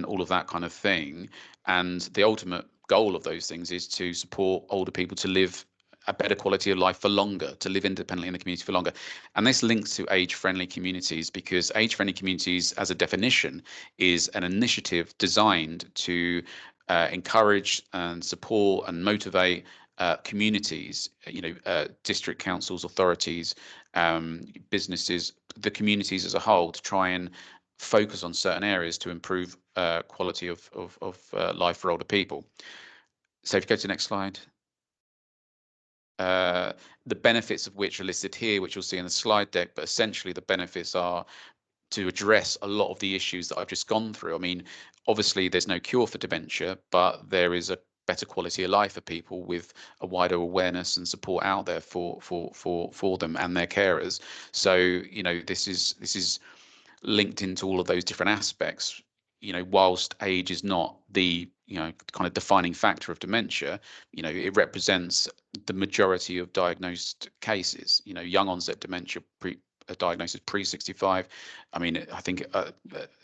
all of that kind of thing. And the ultimate goal of those things is to support older people to live a better quality of life for longer, to live independently in the community for longer. And this links to age-friendly communities, because age-friendly communities, as a definition, is an initiative designed to encourage and support and motivate communities, district councils, authorities, businesses, the communities as a whole, to try and focus on certain areas to improve quality of life for older people. So if you go to the next slide. The benefits of which are listed here, which you'll see in the slide deck, but essentially the benefits are to address a lot of the issues that I've just gone through. I mean, obviously there's no cure for dementia, but there is a better quality of life for people with a wider awareness and support out there for them and their carers. So this is linked into all of those different aspects. Whilst age is not the kind of defining factor of dementia, it represents the majority of diagnosed cases. Young onset dementia diagnosis pre-65, I mean, I think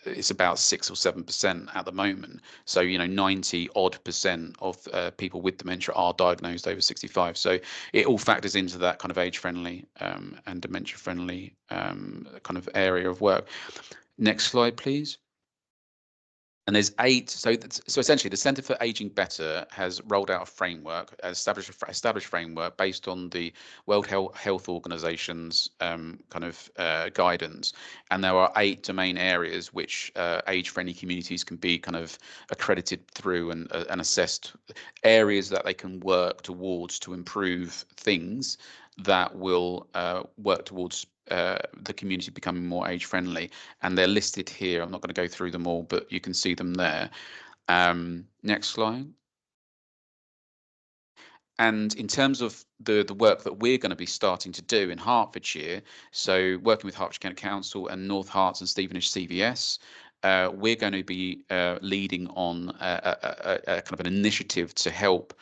it's about 6 or 7% at the moment. So 90 odd % of people with dementia are diagnosed over 65. So it all factors into that kind of age-friendly and dementia-friendly kind of area of work. Next slide, please. And there's 8. So essentially, the Centre for Aging Better has rolled out a framework, established framework based on the World Health Organization's kind of guidance. And there are 8 domain areas which age-friendly communities can be kind of accredited through and assessed, areas that they can work towards to improve things that will work towards the community becoming more age friendly, and they're listed here. I'm not going to go through them all, but you can see them there. Next slide. And in terms of the work that we're going to be starting to do in Hertfordshire, so working with Hertfordshire County Council and North Herts and Stevenage CVS, we're going to be leading on a kind of an initiative to help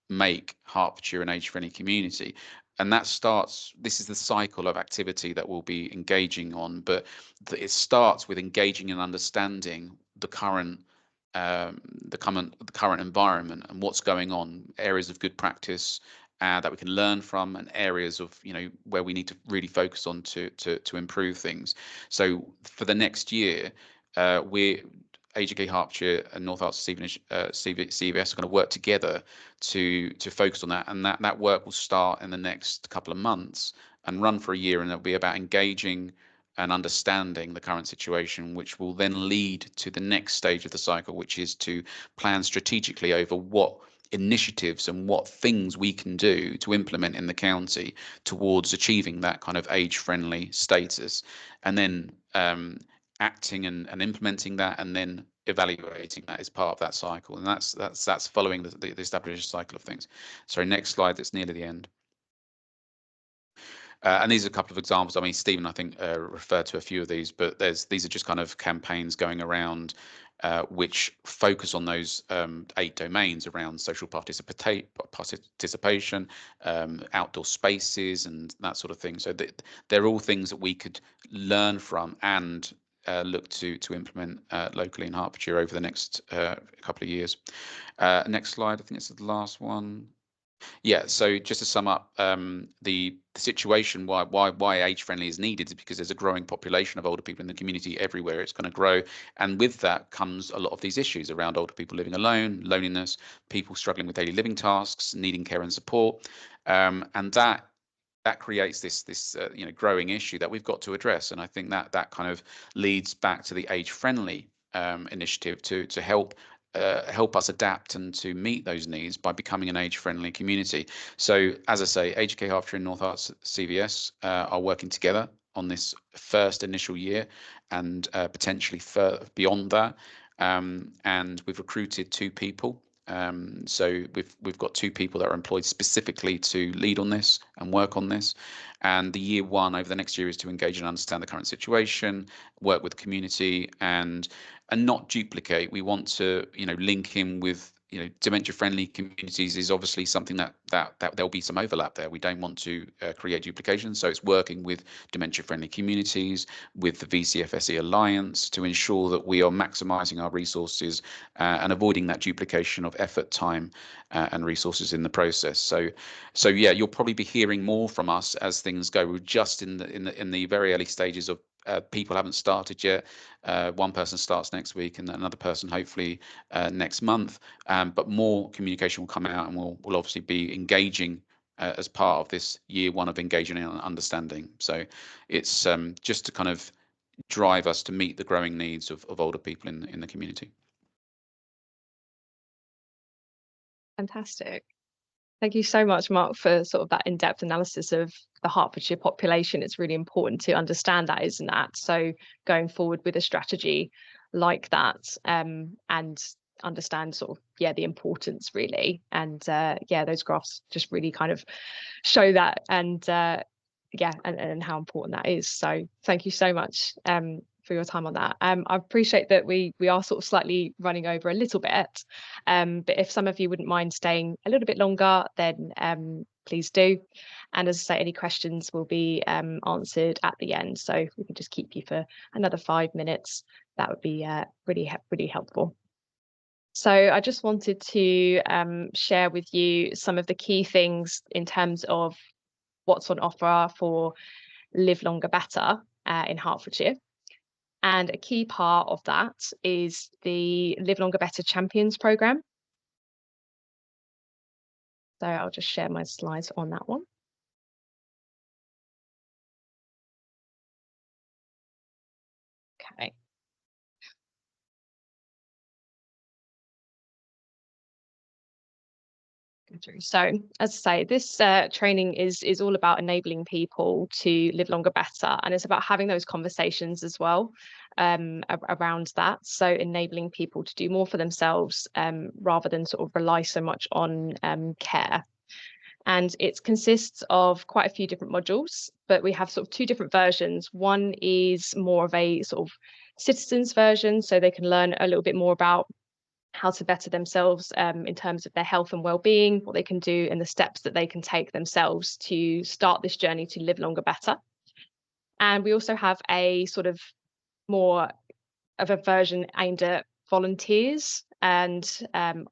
make Hertfordshire an age-friendly community. And that starts, this is the cycle of activity that we'll be engaging on, but it starts with engaging and understanding the current environment and what's going on, areas of good practice that we can learn from, and areas of, you know, where we need to really focus on to improve things. So for the next year, we're AGK Hertfordshire and North Herts Stevenage CVS are going to work together to focus on that, and that work will start in the next couple of months and run for a year, and it'll be about engaging and understanding the current situation, which will then lead to the next stage of the cycle, which is to plan strategically over what initiatives and what things we can do to implement in the county towards achieving that kind of age-friendly status, and then acting and implementing that, and then evaluating that as part of that cycle. And that's following the established cycle of things. Sorry, next slide. That's nearly the end. And these are a couple of examples. I mean, Stephen, I think, referred to a few of these, but these are just kind of campaigns going around which focus on those 8 domains around social participation, outdoor spaces, and that sort of thing. So they're all things that we could learn from and look to implement locally in Hertfordshire over the next couple of years. Next slide. I think it's the last one. Yeah, so just to sum up, the situation why age friendly is needed is because there's a growing population of older people in the community everywhere. It's going to grow, and with that comes a lot of these issues around older people living alone, loneliness, people struggling with daily living tasks, needing care and support, and that creates this you know, growing issue that we've got to address. And I think that kind of leads back to the age friendly initiative to help us adapt and to meet those needs by becoming an age-friendly community. So, as I say, AGK Hertfordshire and North Herts CVS are working together on this first initial year, and potentially further beyond that. And we've recruited 2 people. So we've got 2 people that are employed specifically to lead on this and work on this. And the year 1 over the next year is to engage and understand the current situation, work with the community, and not duplicate. We want to, you know, link in with, you know, dementia-friendly communities is obviously something that there'll be some overlap there. We don't want to create duplication, so it's working with dementia-friendly communities, with the VCFSE Alliance, to ensure that we are maximising our resources and avoiding that duplication of effort, time, and resources in the process. So yeah, you'll probably be hearing more from us as things go. We're just in the very early stages of. People haven't started yet. One person starts next week, and another person hopefully next month. But more communication will come out, and we'll obviously be engaging as part of this year 1 of engaging and understanding. So it's just to kind of drive us to meet the growing needs of older people in the community.
Fantastic. Thank you so much, Mark, for sort of that in-depth analysis of the Hertfordshire population. It's really important to understand that, isn't that? So going forward with a strategy like that, and understand sort of, yeah, the importance really. And yeah, those graphs just really kind of show that, and yeah, and how important that is. So thank you so much for your time on that. I appreciate that we are sort of slightly running over a little bit, but if some of you wouldn't mind staying a little bit longer, then please do. And as I say, any questions will be answered at the end, so if we can just keep you for another 5 minutes, that would be really helpful. So I just wanted to share with you some of the key things in terms of what's on offer for Live Longer Better in Hertfordshire. And a key part of that is the Live Longer Better Champions programme. So I'll just share my slides on that one. Okay. So as I say, this training is all about enabling people to live longer better, and it's about having those conversations as well around that. So enabling people to do more for themselves rather than sort of rely so much on care. And it consists of quite a few different modules, but we have sort of two different versions. One is more of a sort of citizens version, so they can learn a little bit more about how to better themselves in terms of their health and well-being, what they can do, and the steps that they can take themselves to start this journey to live longer better. And we also have a sort of more of a version aimed at volunteers and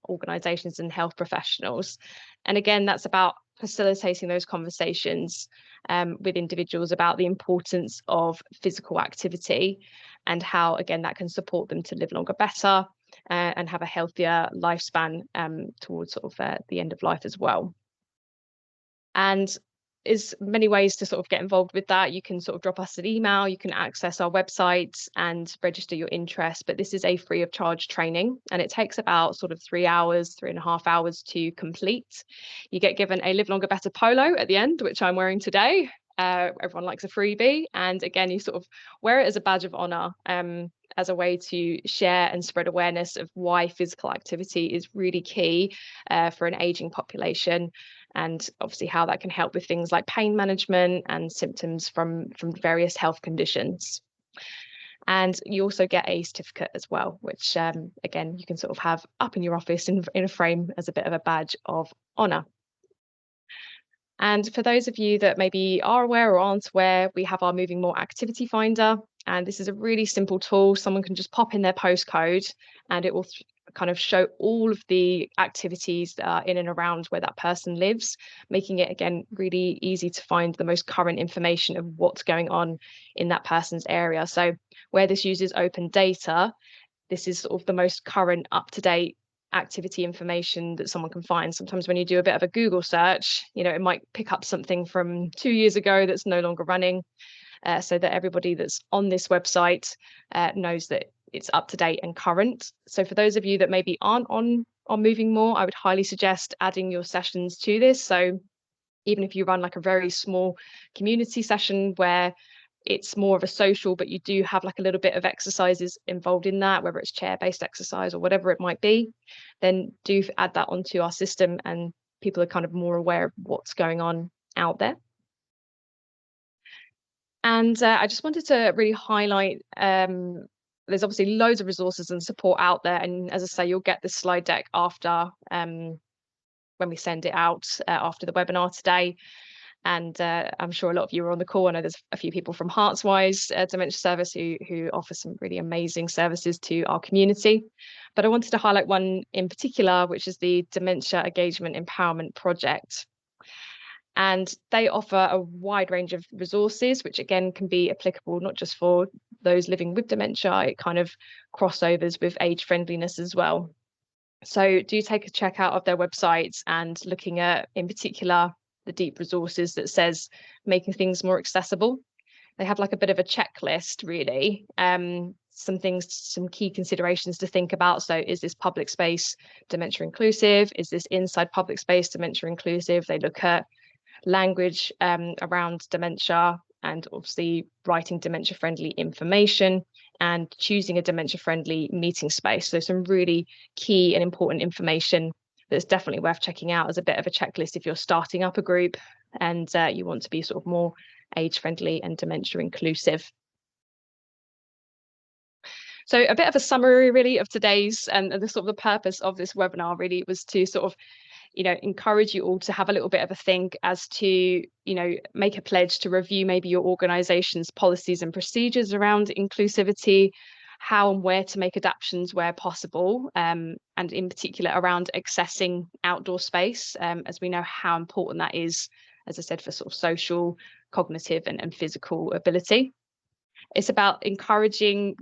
organisations and health professionals. And again, that's about facilitating those conversations with individuals about the importance of physical activity and how, again, that can support them to live longer better and have a healthier lifespan towards sort of the end of life as well. And there's many ways to sort of get involved with that. You can sort of drop us an email, you can access our website and register your interest, but this is a free of charge training and it takes about sort of 3 hours, 3.5 hours to complete. You get given a Live Longer Better polo at the end, which I'm wearing today. Everyone likes a freebie, and again, you sort of wear it as a badge of honor, as a way to share and spread awareness of why physical activity is really key for an aging population, and obviously how that can help with things like pain management and symptoms from various health conditions. And you also get a certificate as well, which again, you can sort of have up in your office in a frame as a bit of a badge of honor. And for those of you that maybe are aware or aren't aware, we have our Moving More Activity Finder. And this is a really simple tool. Someone can just pop in their postcode and it will kind of show all of the activities that are in and around where that person lives, making it, again, really easy to find the most current information of what's going on in that person's area. So where this uses open data, this is sort of the most current, up-to-date activity information that someone can find. Sometimes when you do a bit of a Google search, you know, it might pick up something from 2 years ago that's no longer running, so that everybody that's on this website knows that it's up to date and current. So for those of you that maybe aren't on Moving More, I would highly suggest adding your sessions to this. So even if you run like a very small community session where it's more of a social, but you do have like a little bit of exercises involved in that, whether it's chair-based exercise or whatever it might be, then do add that onto our system and people are kind of more aware of what's going on out there. And I just wanted to really highlight, there's obviously loads of resources and support out there. And as I say, you'll get this slide deck after when we send it out after the webinar today. And I'm sure a lot of you are on the call. I know there's a few people from Herts Dementia Service who offer some really amazing services to our community. But I wanted to highlight one in particular, which is the Dementia Engagement Empowerment Project. And they offer a wide range of resources, which again can be applicable not just for those living with dementia, it kind of crossovers with age friendliness as well. So do take a check out of their websites and looking at, in particular, the deep resources that says making things more accessible. They have like a bit of a checklist, really. Some key considerations to think about. So is this public space dementia inclusive? Is this inside public space dementia inclusive? They look at language around dementia and obviously writing dementia-friendly information and choosing a dementia-friendly meeting space. So some really key and important information that's definitely worth checking out as a bit of a checklist if you're starting up a group and you want to be sort of more age-friendly and dementia inclusive. So a bit of a summary really of today's and the sort of the purpose of this webinar really was to sort of, you know, encourage you all to have a little bit of a think as to, you know, make a pledge to review maybe your organisation's policies and procedures around inclusivity, how and where to make adaptations where possible, and in particular around accessing outdoor space, as we know how important that is, as I said, for sort of social, cognitive and physical ability. It's about encouraging,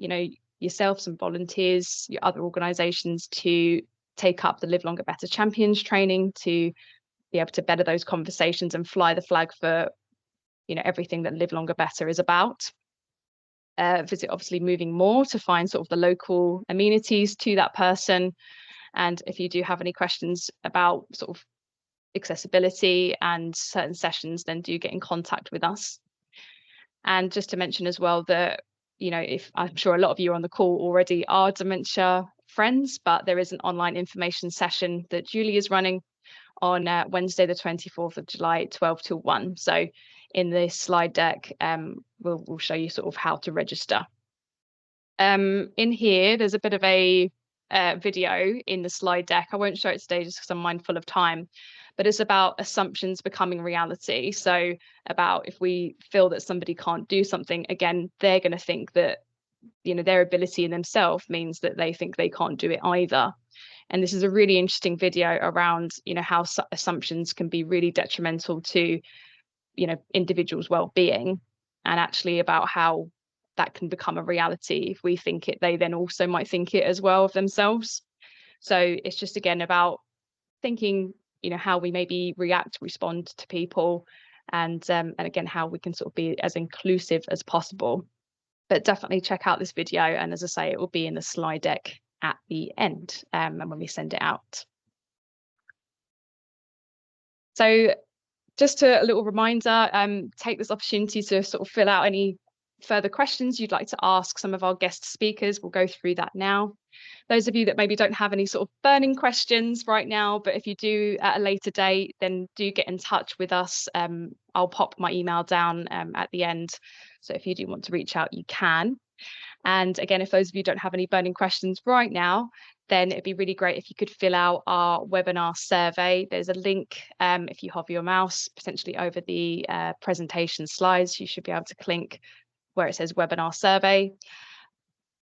yourselves and volunteers, your other organisations to take up the Live Longer Better Champions training to be able to better those conversations and fly the flag for, everything that Live Longer Better is about. Visit obviously Moving More to find sort of the local amenities to that person. And if you do have any questions about sort of accessibility and certain sessions, then do get in contact with us. And just to mention as well that, if I'm sure a lot of you on the call already are dementia friends, but there is an online information session that Julie is running on Wednesday, the 24th of July, 12 till 1. So in this slide deck, we'll show you sort of how to register. In here, there's a bit of a video in the slide deck. I won't show it today just because I'm mindful of time, but it's about assumptions becoming reality. So about if we feel that somebody can't do something, again, they're going to think that, their ability in themselves means that they think they can't do it either. And this is a really interesting video around, how assumptions can be really detrimental to, individuals' well-being, and actually about how that can become a reality. If we think it, they then also might think it as well of themselves. So it's just, again, about thinking, how we maybe respond to people, and again, how we can sort of be as inclusive as possible. But definitely check out this video. And as I say, it will be in the slide deck at the end, and when we send it out. So just a little reminder, take this opportunity to sort of fill out any further questions you'd like to ask some of our guest speakers. We'll go through that now. Those of you that maybe don't have any sort of burning questions right now, but if you do at a later date, then do get in touch with us. I'll pop my email down at the end. So if you do want to reach out, you can. And again, if those of you don't have any burning questions right now, then it'd be really great if you could fill out our webinar survey. There's a link, if you hover your mouse potentially over the presentation slides, you should be able to click where it says webinar survey.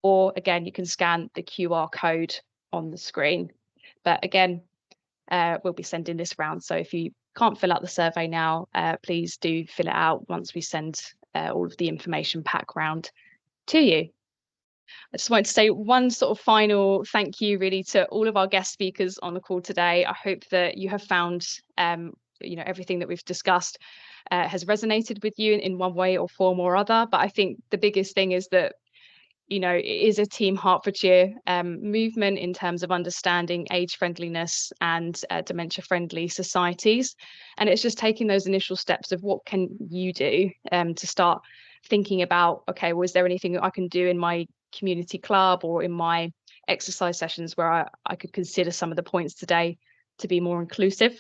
Or again, you can scan the QR code on the screen. But again, we'll be sending this round. So if you can't fill out the survey now, please do fill it out once we send all of the information pack round to you. I just wanted to say one sort of final thank you really to all of our guest speakers on the call today. I hope that you have found everything that we've discussed has resonated with you in one way or form or other. But I think the biggest thing is that it is a Team Hertfordshire movement in terms of understanding age friendliness and dementia-friendly societies. And it's just taking those initial steps of what can you do to start thinking about, okay, well, is there anything that I can do in my community club or in my exercise sessions where I could consider some of the points today to be more inclusive?